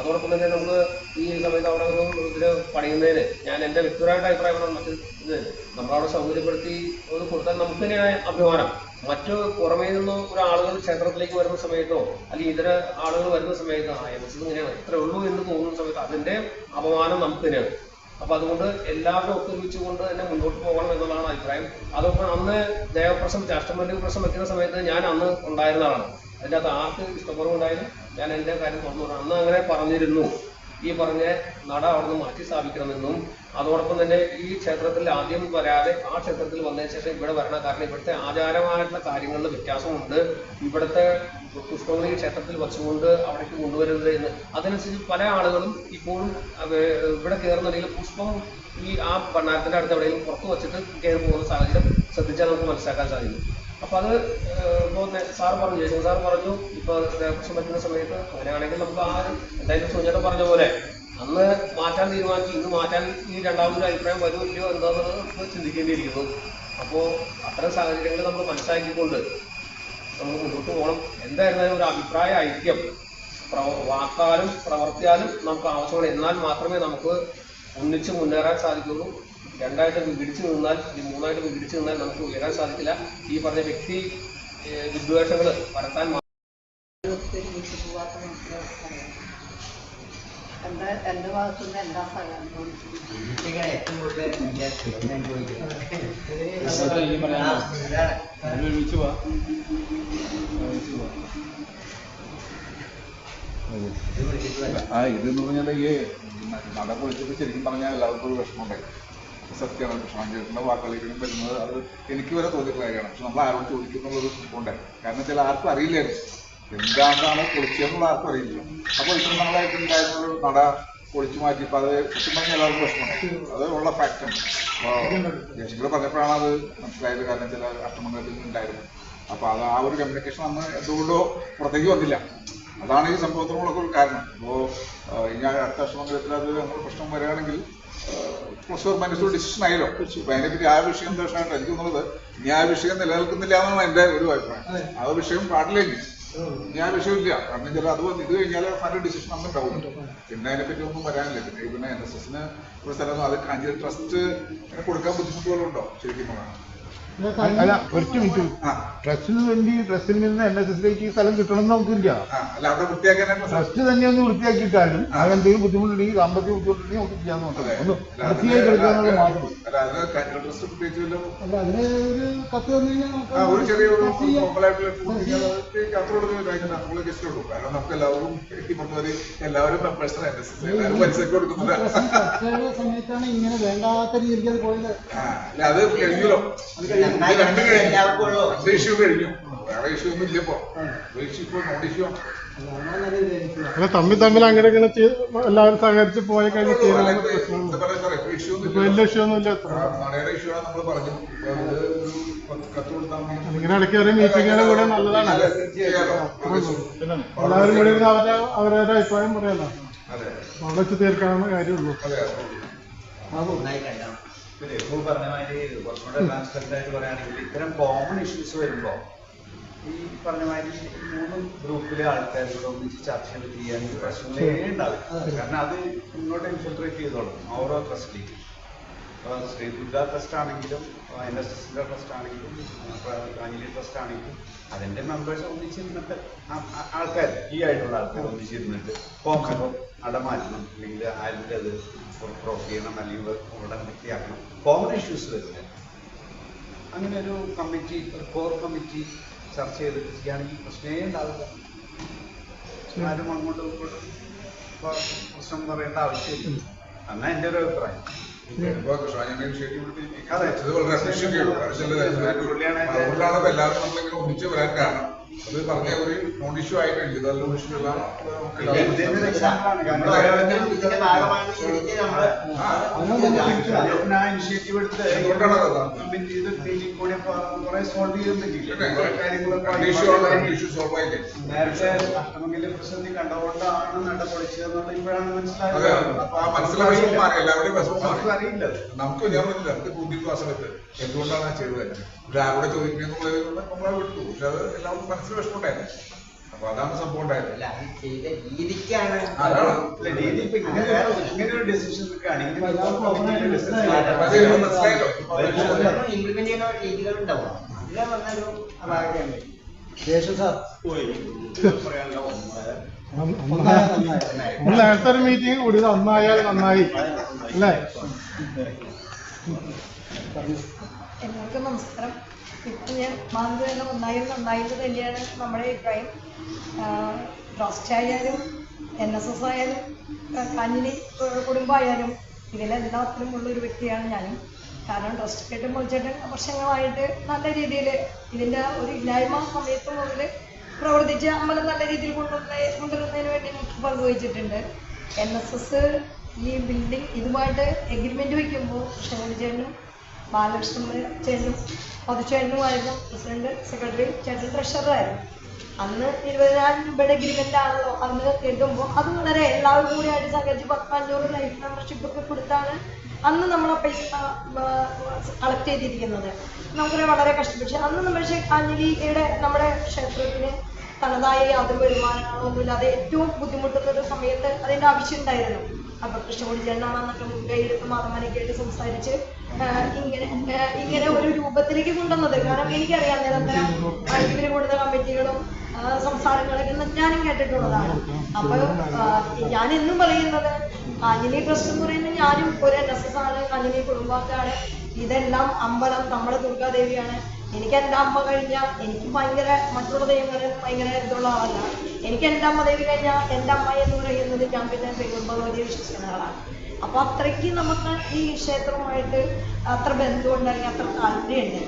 അതോടൊപ്പം തന്നെ നമുക്ക് ഈ സമയത്ത് അവിടെ ഒരു ഇതില് പണിയുന്നതിന് ഞാൻ എൻ്റെ വ്യക്തിപരമായിട്ട് അഭിപ്രായമാണ്, മറ്റു ഇത് നമ്മളവിടെ സൗകര്യപ്പെടുത്തി ഒന്ന് കൊടുത്താൽ നമുക്ക് തന്നെയാണ് അഭിമാനം. മറ്റു പുറമേ നിന്ന് ഒരാളുകൾ ക്ഷേത്രത്തിലേക്ക് വരുന്ന സമയത്തോ അല്ലെങ്കിൽ ഇതര ആളുകൾ വരുന്ന സമയത്തോ NSS ഇങ്ങനെയാണ് ഇത്രേ ഉള്ളൂ എന്ന് തോന്നുന്ന സമയത്ത് അതിൻ്റെ അപമാനം നമുക്ക് തന്നെയാണ്. അപ്പൊ അതുകൊണ്ട് എല്ലാവരും ഒത്തൊരുമിച്ചുകൊണ്ട് തന്നെ മുന്നോട്ട് പോകണം എന്നുള്ളതാണ് അഭിപ്രായം. അതോടൊപ്പം അന്ന് ദേവപ്രസം അഷ്ടമല്ലി പ്രസം വെക്കുന്ന സമയത്ത് ഞാൻ അന്ന് ഉണ്ടായിരുന്ന ആളാണ്. അതിൻ്റെ അകത്ത് ആർക്ക് ഇഷ്ടക്കുറവുണ്ടായാലും ഞാൻ എൻ്റെ കാര്യം തുറന്നു പറഞ്ഞു. അന്ന് അങ്ങനെ പറഞ്ഞിരുന്നു, ഈ പറഞ്ഞ നട അവിടുന്ന് മാറ്റി സ്ഥാപിക്കണമെന്നും അതോടൊപ്പം തന്നെ ഈ ക്ഷേത്രത്തിൽ ആദ്യം വരാതെ ആ ക്ഷേത്രത്തിൽ വന്നതിന് ശേഷം ഇവിടെ വരണം. കാരണം ഇവിടുത്തെ ആചാരമായിട്ടുള്ള കാര്യങ്ങളിൽ വ്യത്യാസമുണ്ട്. ഇവിടുത്തെ പുഷ്പങ്ങൾ ഈ ക്ഷേത്രത്തിൽ വച്ചുകൊണ്ട് അവിടേക്ക് കൊണ്ടുവരുന്നത് എന്ന് അതിനനുസരിച്ച് പല ആളുകളും ഇപ്പോഴും ഇവിടെ കയറുന്നുണ്ടെങ്കിൽ പുഷ്പം ഈ ആ ഭണ്ണാരത്തിൻ്റെ അടുത്ത് എവിടെയെങ്കിലും പുറത്ത് വെച്ചിട്ട് കയറി പോകുന്ന സാഹചര്യം ശ്രദ്ധിച്ചാൽ നമുക്ക് മനസ്സിലാക്കാൻ സാധിക്കും. അപ്പൊ അത് സാർ പറഞ്ഞു, ജയശങ്കർ സാർ പറഞ്ഞു, ഇപ്പൊ ദേവപ്രശ്നം പറ്റുന്ന സമയത്ത് അങ്ങനെയാണെങ്കിൽ നമുക്ക് ആ എന്തായാലും സുജേട്ടൻ പറഞ്ഞ പോലെ അന്ന് മാറ്റാൻ തീരുമാനിച്ചു, ഇന്ന് മാറ്റാൻ ഈ രണ്ടാമതൊരു അഭിപ്രായം വരുമോ ഇല്ലയോ എന്താണെന്നുള്ളത് നമുക്ക് ചിന്തിക്കേണ്ടിയിരിക്കുന്നു. അപ്പോൾ അത്തരം സാഹചര്യങ്ങൾ നമ്മൾ മനസ്സിലാക്കിക്കൊണ്ട് നമ്മൾ മുന്നോട്ട് പോകണം. എന്തായിരുന്നാലും ഒരു അഭിപ്രായ ഐക്യം വാക്കാലും പ്രവർത്തിയാലും നമുക്ക് ആവശ്യമാണ്. എന്നാൽ മാത്രമേ നമുക്ക് ഒന്നിച്ച് മുന്നേറാൻ സാധിക്കുള്ളൂ. രണ്ടായിട്ട് വിഘടിച്ച് നിന്നാൽ, മൂന്നായിട്ട് വിഘടിച്ച് നിന്നാൽ നമുക്ക് ഉയരാൻ സാധിക്കില്ല. ഈ പറഞ്ഞ വ്യക്തി വിദ്വേഷങ്ങൾ പരത്താൻ എന്റെ ഭാഗത്തുനിന്ന് എല്ലാ സഹായങ്ങളും ഇതെന്ന് പറഞ്ഞാൽ ഈ നട പൊളിച്ചത് ശരിക്കും പറഞ്ഞാൽ എല്ലാവർക്കും ഒരു വിഷമമുണ്ടായി. സത്യമാണ് കൃഷ്ണാഞ്ചേട്ടൻ്റെ വാക്കുകളിലും വരുന്നത്. അത് എനിക്ക് വരെ തോന്നിയിട്ടുള്ള കാര്യമാണ്. പക്ഷെ നമ്മൾ ആരോട് ചോദിക്കുന്നുള്ളൊരു ഉണ്ടായി. കാരണം വെച്ചാൽ ആർക്കും അറിയില്ലായിരുന്നു എന്താണെന്നാണ് പൊളിച്ചതെന്നുള്ള ആർക്കും അറിയില്ല. അപ്പോൾ ഇത്ര നാളായിട്ട് ഉണ്ടായിരുന്നൊരു നട പൊളിച്ചു മാറ്റിയപ്പോൾ അത് സത്യം പറഞ്ഞാൽ എല്ലാവർക്കും വിഷമമുണ്ടായി. അത് ഉള്ള ഫാക്റ്റാണ്. അപ്പോൾ ജയശങ്കർ പറഞ്ഞപ്പോഴാണ് അത് മനസ്സിലായത്. കാരണം ചില അഷ്ടമംഗലത്തിൽ ഉണ്ടായിരുന്നു. അപ്പോൾ അത് ആ ഒരു കമ്മ്യൂണിക്കേഷൻ അന്ന് എന്തുകൊണ്ടോ പുറത്തേക്ക് വന്നില്ല. അതാണ് ഈ സംഭവത്തിനുള്ളൊക്കെ ഒരു കാരണം. അപ്പോൾ ഇനി അടുത്ത അഷ്ടമംഗലത്തിൽ അത് നമ്മൾ പ്രശ്നം വരികയാണെങ്കിൽ പ്ലസ് ഓർ മൈനസ് ഒരു ഡിസിഷൻ ആയല്ലോ. അപ്പൊ അതിനെപ്പറ്റി ആ വിഷയം ദോഷമായിട്ട് എനിക്ക് തോന്നുന്നത് ഇനി ആ വിഷയം നിലനിൽക്കുന്നില്ല എന്നാണ് എൻ്റെ ഒരു അഭിപ്രായം. ആ വിഷയം പാടില്ലെങ്കിൽ ഇനി ആ വിഷയമില്ല. കാരണം ചില അത് ഇത് കഴിഞ്ഞാൽ നല്ല ഡിസിഷൻ അന്ന് ഉണ്ടാവും. പിന്നെ അതിനെപ്പറ്റി ഒന്നും വരാനില്ല. പിന്നെ NSSന് ഒരു സ്ഥലം അത് കാഞ്ചേരി ട്രസ്റ്റ് കൊടുക്കാൻ ബുദ്ധിമുട്ടുകളുണ്ടോ ശരിക്കും? അല്ല, ഒറ്റ മിനിറ്റ്. ട്രസ്റ്റിന് വേണ്ടി ട്രസ്റ്റിൽ നിന്ന് NSSലേക്ക് സ്ഥലം കിട്ടണമെന്ന് നമുക്കില്ല. ട്രസ്റ്റ് തന്നെ ഒന്ന് വൃത്തിയാക്കിയിട്ടാലും അതെന്തെങ്കിലും ബുദ്ധിമുട്ടുണ്ടെങ്കിൽ സാമ്പത്തിക ബുദ്ധിമുട്ടുണ്ടെങ്കിൽ നമുക്ക് ചെയ്യാൻ നോക്കാം. ഒന്ന് വൃത്തിയായി കിടക്കാന്നുള്ളത് മാത്രം. അല്ല, അതിന് ഒരു കത്ത് വന്നു കഴിഞ്ഞാൽ നമുക്ക് എല്ലാവരും സമയത്താണ് ഇങ്ങനെ വേണ്ടാത്ത രീതിക്ക് അത് പോയത്. അത് കഴിഞ്ഞല്ലോ, രണ്ട് ഇഷ്യൂ കഴിഞ്ഞു. വേറെ ഇഷ്യൂ ഒന്നും ഇല്ലപ്പോ. ഇഷ്യൂ ഇപ്പോൾ നോട്ട് ഇഷ്യൂ ആണ്. തമ്മിൽ അങ്ങനെ ഇങ്ങനെ എല്ലാവരും സഹകരിച്ച് പോയ കാര്യം വലിയ ഇഷ്യൂ ഒന്നും ഇല്ല. ഇങ്ങനെ ഇടയ്ക്ക് ഒരു മീറ്റിങ്ങുകൾ കൂടെ നല്ലതാണ്. എല്ലാവരും കൂടി അവരവരുടെ അഭിപ്രായം പറയാമല്ലോ. അവിടെ വെച്ച് തീർക്കാവുന്ന കാര്യമുള്ളൂ. പറഞ്ഞ മാതിരി കുറച്ചുകൂടെ ട്രാൻസ്പെറന്റ് ആയിട്ട് പറയുകയാണെങ്കിൽ ഇത്തരം കോമൺ ഇഷ്യൂസ് വരുമ്പോൾ ഈ പറഞ്ഞ മാതിരി 3 ഗ്രൂപ്പിലെ ആൾക്കാരോട് ഒന്നിച്ച് ചർച്ചകൾ ചെയ്യാൻ പ്രശ്നങ്ങളേ ഉണ്ടാവില്ല. കാരണം അത് മുന്നോട്ട് ഇൻഫിൽട്രേറ്റ് ചെയ്തോളും ഓരോ ട്രസ്റ്റിലേക്കും. ഇപ്പോൾ ശ്രീ ദുർഗാ ട്രസ്റ്റ് ആണെങ്കിലും NSSന്റെ ട്രസ്റ്റ് ആണെങ്കിലും കാഞ്ഞിലി ട്രസ്റ്റ് ആണെങ്കിലും അതിൻ്റെ മെമ്പേഴ്സ് ഒന്നിച്ചിരുന്നിട്ട് ആൾക്കാർ ഈ ആയിട്ടുള്ള ആൾക്കാർ ഒന്നിച്ചിരുന്നിട്ട് കോമൺ അടമാറ്റണം, അല്ലെങ്കിൽ ആരുടെ അത് പ്രൊവോക്ക് ചെയ്യണം, അല്ലെങ്കിൽ ഇവിടെ വൃത്തിയാക്കണം, കോമൺ ഇഷ്യൂസ് വരുന്നത്. അങ്ങനെ ഒരു കമ്മിറ്റി, ഒരു കോർ കമ്മിറ്റി ചർച്ച ചെയ്തിട്ട് ചെയ്യുകയാണെങ്കിൽ പ്രശ്നമേ ഉണ്ടാവില്ല. ആരും അങ്ങോട്ടും ഇങ്ങോട്ടും പ്രശ്നം പറയേണ്ട ആവശ്യമില്ല. എന്നാ എൻ്റെ ഒരു അഭിപ്രായം. എല്ലാവരും നമ്മളിങ്ങനെ ഒന്നിച്ച് വരാൻ കാരണം അത് പറഞ്ഞ ഒരു നോൺ ഇഷ്യൂ ആയിട്ടുണ്ട്. ഇതെല്ലാം ഇഷ്യൂ എല്ലാം ഇനിഷ്യേറ്റീവ് എടുത്ത് കൂടെ കുറെ സോൾവ് ചെയ്യാൻ പറ്റില്ല. നേരത്തെ അഷ്ടമംഗല്യ പ്രസിദ്ധി കണ്ടുകൊണ്ടാണ് നട പൊളിച്ചതെന്നുള്ള ഇപ്പോഴാണ് മനസ്സിലായത്. അറിയില്ല. നമുക്ക് ഞാൻ പറഞ്ഞില്ല, നമുക്ക് ബുദ്ധിമുട്ട് ആ സമയത്ത് എന്തുകൊണ്ടാണ് ഞാൻ ചെയ്തത്, പക്ഷെ ആരോടെ ചോദിക്കുന്നത് നമ്മളെ വിട്ടു. പക്ഷെ അത് എല്ലാവർക്കും മനസ്സിൽ വിഷമമുണ്ടായിരുന്നു. അപ്പൊ അതാണ് സംഭവം ഉണ്ടായത്. ഇങ്ങനെ ഒരു ഡിസിഷൻ നേരത്തെ ഒരു മീറ്റിംഗ് കൂടി നന്നായാൽ നന്നായി അല്ലേ? എല്ലാവർക്കും നമസ്കാരം. ഇപ്പം ഞാൻ മാനന്തവാടി നന്നായിട്ട് തന്നെയാണ് നമ്മുടെ അഭിപ്രായം. ട്രസ്റ്റ് ആയാലും NSS ആയാലും കാഞ്ഞിലി കുടുംബമായാലും ഇതിലെല്ലാത്തിലും ഉള്ളൊരു വ്യക്തിയാണ് ഞാനും. കാരണം ട്രസ്റ്റ് കേട്ടും പൊളിച്ചേട്ടൻ വർഷങ്ങളായിട്ട് നല്ല രീതിയിൽ ഇതിൻ്റെ ഒരു ഇല്ലായ്മ സമയത്ത് മുതൽ പ്രവർത്തിച്ച് അമ്പലം നല്ല രീതിയിൽ കൊണ്ടുവരുന്നതിന് വേണ്ടി എനിക്ക് പങ്കുവഹിച്ചിട്ടുണ്ട്. NSS ഈ ബിൽഡിംഗ് ഇതുമായിട്ട് എഗ്രിമെൻ്റ് വയ്ക്കുമ്പോൾ ചേട്ടനും ബാലകൃഷ്ണൻ ചേട്ടനും മധുചേട്ടനുമായിരുന്നു പ്രസിഡന്റ്, സെക്രട്ടറി, ചേട്ടൻ ട്രഷററായിരുന്നു. അന്ന് 20,000 രൂപയുടെ എഗ്രിമെൻ്റ് ആണല്ലോ അന്ന് എഴുതുമ്പോൾ. അത് വളരെ എല്ലാവരും കൂടി ആയിട്ട് സഹകരിച്ച് 10-500 ലൈഫ് മെമ്പർഷിപ്പ് ഒക്കെ കൊടുത്താണ് അന്ന് നമ്മൾ ആ പൈസ കളക്ട് ചെയ്തിരിക്കുന്നത്. നമുക്കൊരു വളരെ കഷ്ടപ്പെട്ട് അന്ന് നമ്മൾ കാഞ്ഞിലിയുടെ നമ്മുടെ ക്ഷേത്രത്തിന് തനതായ യാതൊരു വരുമാനങ്ങളൊന്നുമില്ലാതെ ഏറ്റവും ബുദ്ധിമുട്ടുന്ന ഒരു സമയത്ത് അതിൻ്റെ ആവശ്യം ഉണ്ടായിരുന്നു. അപ്പോൾ കൃഷ്ണകുടി ചേട്ടനാണെന്നൊക്കെ മുൻകൈയെടുത്ത് മാതമനൊക്കെ ആയിട്ട് സംസാരിച്ച് ഇങ്ങനെ ഒരു രൂപത്തിലേക്ക് കൊണ്ടുവന്നത്. കാരണം എനിക്കറിയാം നിരന്തരം ഇവര് കൂടുന്ന കമ്മിറ്റികളും സംസാരങ്ങളൊക്കെ ഞാനും കേട്ടിട്ടുള്ളതാണ്. അപ്പോൾ ഞാൻ എന്നും പറയുന്നത് കാഞ്ഞിലി ട്രസ്റ്റ് എന്ന് പറയുന്നത് ഞാനും ഒരു NSS ആണ്, കാഞ്ഞിലി കുടുംബക്കാരാണ്. ഇതെല്ലാം അമ്പലം നമ്മുടെ ദുർഗാദേവിയാണ്. എനിക്ക് എൻ്റെ അമ്മ കഴിഞ്ഞാൽ എനിക്ക് ഭയങ്കര മറ്റുള്ള ദൈവങ്ങളിൽ ഭയങ്കര ഇതുള്ള ആളല്ല. എനിക്ക് എൻ്റെ അമ്മ ദേവി കഴിഞ്ഞാൽ എൻ്റെ അമ്മ എന്ന് പറയുന്നത് ഞാൻ പിന്നെ ഭഗവതിയെ വിശ്വസിക്കുന്ന ആളാണ്. അപ്പോൾ അത്രയ്ക്ക് നമുക്ക് ഈ ക്ഷേത്രവുമായിട്ട് അത്ര ബന്ധമുണ്ടെങ്കിൽ അത്ര താല്പര്യമുണ്ട്.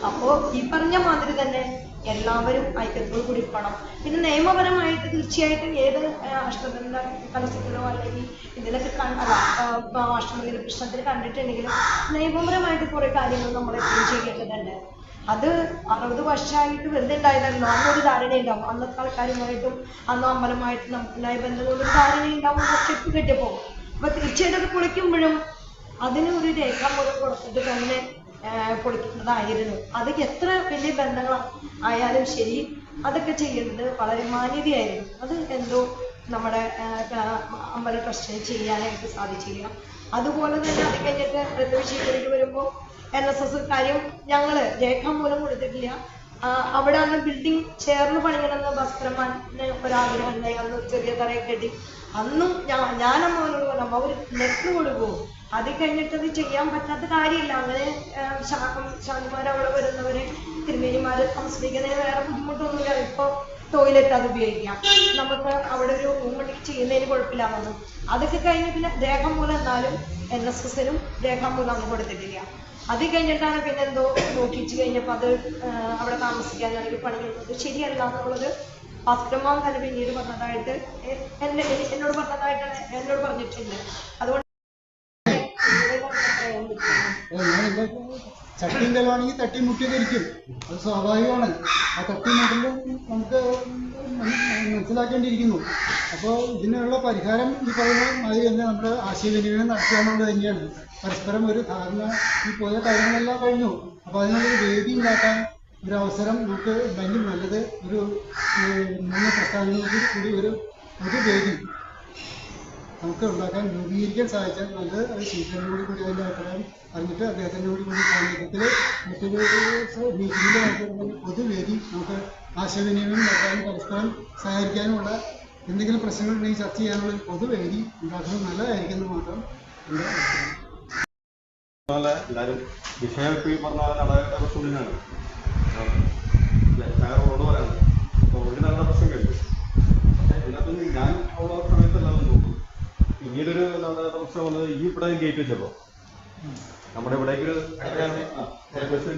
അപ്പോൾ ഈ പറഞ്ഞ മാതിരി തന്നെ എല്ലാവരും ഐക്യത്തോടു കൂടി പോകണം. പിന്നെ നിയമപരമായിട്ട് തീർച്ചയായിട്ടും ഏത് അഷ്ടബന്ധ കലശത്തിലോ അല്ലെങ്കിൽ ഇതിലൊക്കെ അഷ്ടമംഗല പ്രശ്നത്തിൽ കണ്ടിട്ടുണ്ടെങ്കിലും നിയമപരമായിട്ട് കുറേ കാര്യങ്ങൾ നമ്മൾ എപ്പോഴും ചെയ്യേണ്ടതുണ്ട്. അത് 60 വർഷമായിട്ട് വെറുതെ ഉണ്ടായതല്ലോ. അന്നൊരു ധാരണയുണ്ടാവും, അന്നത്തെ ആൾക്കാരുമായിട്ടും അന്ന് അമ്പലമായിട്ടും നമുക്കുണ്ടായ ബന്ധങ്ങളൊരു ധാരണയുണ്ടാവും. സ്റ്റെപ്പ് കെട്ടിയപ്പോൾ അപ്പോൾ തീർച്ചയായിട്ടും അത് പൊളിക്കുമ്പോഴും അതിന് ഒരു രേഖാമൂലം കൊടുത്തിട്ട് തന്നെ പൊളിക്കുന്നതായിരുന്നു. അത് എത്ര വലിയ ബന്ധങ്ങൾ ആയാലും ശരി അതൊക്കെ ചെയ്യേണ്ടത് വളരെ മാന്യതയായിരുന്നു. അത് എന്തോ നമ്മുടെ അമ്പല ട്രസ്റ്റിന് ചെയ്യാനായിട്ട് സാധിച്ചില്ല. അതുപോലെ തന്നെ അത് കഴിഞ്ഞിട്ട് വിഷയത്തിലേക്ക് വരുമ്പോൾ NSS കാര്യം ഞങ്ങൾ രേഖാമൂലം കൊടുത്തിട്ടില്ല. അവിടെ അന്ന് ബിൽഡിംഗ് ചേർന്ന് പണിയണമെന്ന് ഭാസ്കരന്മാന് ഒരാഗ്രഹം ഉണ്ടായി. അന്ന് ചെറിയ തറയൊക്കെ കെട്ടി അന്നും ഞാനമ്മോനോട് പറഞ്ഞു അവർ നെറ്റ് കൊടുക്കുമോ. അത് കഴിഞ്ഞിട്ടത് ചെയ്യാൻ പറ്റാത്ത കാര്യമില്ല. അങ്ങനെ ശാന്തിമാർ അവിടെ വരുന്നവരെ തിരുമേനിമാർ താമസിപ്പിക്കുന്നതിന് വേറെ ബുദ്ധിമുട്ടൊന്നുമില്ല. ഇപ്പോൾ ടോയ്ലറ്റ് അത് ഉപയോഗിക്കാം, നമുക്ക് അവിടെ ഒരു റൂം ചെയ്യുന്നതിന് കുഴപ്പമില്ലാന്നു. അതൊക്കെ കഴിഞ്ഞ് പിന്നെ രേഖാമൂലം എന്നാലും NSSനും രേഖാമൂലം ഒന്നും കൊടുത്തിട്ടില്ല. അത് കഴിഞ്ഞിട്ടാണ് പിന്നെ എന്തോ നോക്കിച്ച് കഴിഞ്ഞപ്പോൾ അത് അവിടെ താമസിക്കാൻ അല്ലെങ്കിൽ പണിയുന്നത് ശരിയല്ല എന്നുള്ളത് ഭാസ്കരമാൻ തന്നെ പിന്നീട് പറഞ്ഞതായിട്ട് എന്നോട് പറഞ്ഞിട്ടുണ്ട്. അതുകൊണ്ട് ചട്ടിയും കലമാണെങ്കിൽ തട്ടിമുട്ടി ധരിക്കും, അത് സ്വാഭാവികമാണ്. ആ തട്ടിമുട്ടുമ്പോൾ നമുക്ക് മനസ്സിലാക്കേണ്ടിയിരിക്കുന്നു. അപ്പോൾ ഇതിനുള്ള പരിഹാരം ഈ പറയുന്ന മാതിരി തന്നെ നമ്മുടെ ആശയവിനിമയം നടത്തുക എന്നുള്ളത് തന്നെയാണ്. പരസ്പരം ഒരു ധാരണ ഈ പോയ കാര്യങ്ങളെല്ലാം കഴിഞ്ഞു. അപ്പോൾ അതിനുള്ളൊരു വേദി ഉണ്ടാക്കാൻ ഒരു അവസരം നമുക്ക് ഭയങ്കര നല്ലത്. ഒരു 3 പ്രസ്ഥാനങ്ങൾക്ക് കൂടി ഒരു വേദി നമുക്ക് ഉണ്ടാക്കാൻ രൂപീകരിക്കാൻ സാധിച്ചാൽ നല്ലത്. അത് ശീഘ്രം കൂടി അതിൻ്റെ അഭിപ്രായം അറിഞ്ഞിട്ട് അദ്ദേഹത്തിൻ്റെ കൂടി സാന്നിധ്യത്തിൽ മറ്റൊരു മീറ്റിങ്ങിൽ നമുക്ക് പൊതുവേദി നമുക്ക് ആശയവിനിമയം നടത്താനും പരസ്പരം സഹകരിക്കാനുമുള്ള എന്തെങ്കിലും പ്രശ്നങ്ങളുണ്ടെങ്കിൽ ചർച്ച ചെയ്യാനുള്ള ഒരു പൊതുവേദി ഉണ്ടാക്കുന്നത് നല്ലതായിരിക്കുന്നത് മാത്രം എൻ്റെ അഭിപ്രായം. എല്ലാവരും വിഷയം ഇപ്പോൾ ഈ പറഞ്ഞ പോലെ നടക്കേണ്ട പ്രശ്നമാണ്. റോഡ് പറയാനുണ്ട്. റോഡിൽ നടന്ന പ്രശ്നം കഴിഞ്ഞു. ഇതിനകത്ത് ഞാൻ അവിടെ സമയത്തല്ല നോക്കും. പിന്നീടൊരു പ്രശ്നം വന്നത് ഈ ഇവിടെ ഗേറ്റ് വെച്ചപ്പോൾ നമ്മുടെ ഇവിടേക്കൊരു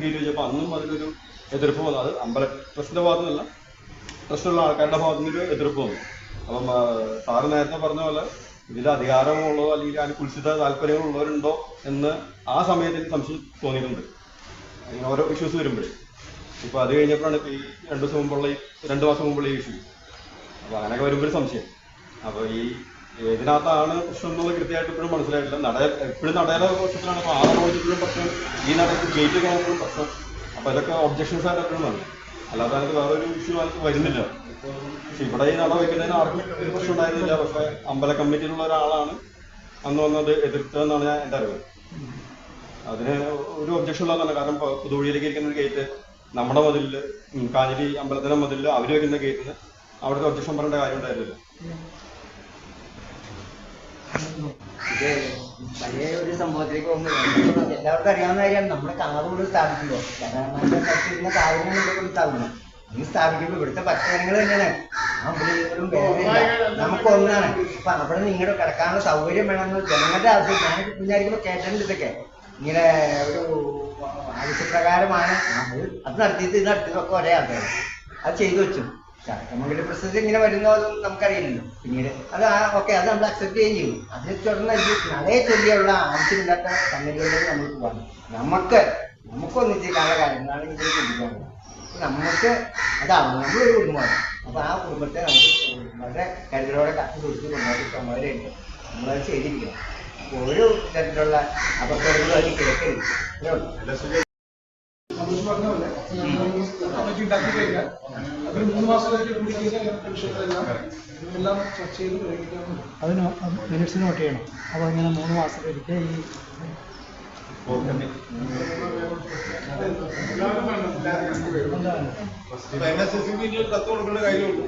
ഗേറ്റ് വെച്ചപ്പോൾ അന്നും അതിലൊരു എതിർപ്പ് വന്നത്. അത് അമ്പല ട്രസ്റ്റിന്റെ ഭാഗത്തുനിന്നല്ല, പ്രശ്നമുള്ള ആൾക്കാരുടെ ഭാഗത്തു നിന്ന് എതിർപ്പ് വന്നു. അപ്പം സാറ് നേരത്തെ പറഞ്ഞ പോലെ ഇതിൽ അധികാരമുള്ളതോ അല്ലെങ്കിൽ അതിന് കുൽസിത താല്പര്യങ്ങളുള്ളവരുണ്ടോ എന്ന് ആ സമയത്ത് എനിക്ക് സംശയം തോന്നിയിട്ടുണ്ട്. അങ്ങനെ ഓരോ ഇഷ്യൂസ് വരുമ്പോഴേ ഇപ്പൊ അത് കഴിഞ്ഞപ്പോഴാണ് ഇപ്പൊ ഈ 2 മാസം മുമ്പുള്ള ഈ ഇഷ്യൂ. അപ്പൊ അങ്ങനെയൊക്കെ വരുമ്പോൾ സംശയം. അപ്പൊ ഈ ഏതിനകത്താണ് പ്രശ്നം എന്നുള്ളത് കൃത്യമായിട്ട് ഇപ്പോഴും മനസ്സിലായിട്ടില്ല. എപ്പോഴും നടയുടെ പ്രശ്നത്തിലാണ്. ഇപ്പൊ 6 മണിക്കൂറും പ്രശ്നം, ഈ നടക്ക് ഗേറ്റ് കാണുമ്പോഴും പ്രശ്നം. അപ്പൊ ഇതൊക്കെ ഒബ്ജക്ഷൻസ് ആയിട്ട് എപ്പോഴും വന്നു. അല്ലാതെ അതിനകത്ത് വേറൊരു ഇഷ്യൂ അതിനകത്ത് വരുന്നില്ല. പക്ഷെ ഇവിടെ ഈ നട വയ്ക്കുന്നതിന് ആർക്കും ഒരു പ്രശ്നം ഉണ്ടായിരുന്നില്ല. പക്ഷെ അമ്പല കമ്മിറ്റിയിലുള്ള ഒരാളാണ് അന്ന് വന്നത് എതിർത്തതെന്നാണ് എൻ്റെ അറിവ്. അതിന് ഒരു ഒബ്ജക്ഷൻ ഉള്ളതാണ്. കാരണം പുതുവഴിയിലേക്ക് ഇരിക്കുന്ന ഒരു ഗേറ്റ് നമ്മുടെ മതിലില്, കാഞ്ഞിരി അമ്പലത്തിന്റെ മതിലില് അവർ വെക്കുന്ന ഗേറ്റിന് അവിടുത്തെ ഒബ്ജക്ഷൻ പറയേണ്ട കാര്യം ഉണ്ടായിരുന്നില്ല. ഇത് പഴയ ഒരു സംഭവത്തിലേക്ക് പോകുമ്പോൾ എല്ലാവർക്കും അറിയാവുന്ന കാര്യമാണ്. നമ്മുടെ കാവുകൾ സ്ഥാപിക്കുമ്പോൾ ധാരാളം കാവുകളും സ്ഥാപിക്കണം. ഈ സ്ഥാപിക്കുമ്പോൾ ഇവിടുത്തെ ഭക്തജനങ്ങൾ തന്നെയാണ് അമ്പലങ്ങളും നമുക്ക് ഒന്നാണ്. അപ്പൊ അവിടെ നിങ്ങളുടെ കിടക്കാനുള്ള സൗകര്യം വേണമെന്ന് ജനങ്ങളുടെ ആവശ്യം. ഞാൻ വിചാരിക്കുമ്പോൾ കേട്ടിട്ടുണ്ട് ഇതൊക്കെ ഇങ്ങനെ ഒരു ആവശ്യപ്രകാരമാണ് അത് നടത്തിയിട്ട് ഇത് നടത്തിയതൊക്കെ ഒരേ ആൾക്കാർ അത് ചെയ്തു വെച്ചു. ശാസ്ത്രമംഗല പ്രസിദ്ധി ഇങ്ങനെ വരുന്നതും നമുക്കറിയില്ലല്ലോ. പിന്നീട് അത് ഓക്കെ, അത് നമ്മൾ അക്സെപ്റ്റ് ചെയ്യുകയും ചെയ്യും. അതിനെ തുടർന്ന് നടയെ ചൊല്ലിയുള്ള ആവശ്യമില്ലാത്ത സംഗതികളിലേക്ക് നമ്മൾ പോകാം. നമുക്കൊന്നിച്ചേക്കാനുള്ള കാര്യങ്ങളാണ് ഇതിൽ ചിന്തിക്കാറുള്ളത്. നമുക്ക് അതാണ് നമ്മളൊരു കുടുംബമാണ്. അപ്പൊ ആ കുടുംബത്തെ നമുക്ക് വളരെ കരുതലോടെ കാത്തു സൂക്ഷിച്ച് കൊണ്ടുപോയിട്ട് നമ്മളത് ചെയ്തിരിക്കണം. ഒരു തരത്തിലുള്ള അപകടങ്ങളും അതിൽ കേൾക്കരുത്. പറഞ്ഞ പോലെ കമ്മിറ്റി ഉണ്ടാക്കി കഴിഞ്ഞാൽ അതിന് 3 മാസത്തിലേക്ക് എല്ലാം ചർച്ച ചെയ്ത് പ്രയോഗിക്കാറുണ്ട്. അതിന് മിനിറ്റ്സ് നോട്ട് ചെയ്യണം. അപ്പോൾ ഇങ്ങനെ 3 മാസത്തിലേക്ക് ഈ NSSB കത്ത് കൊടുക്കേണ്ട കാര്യമുള്ളൂ.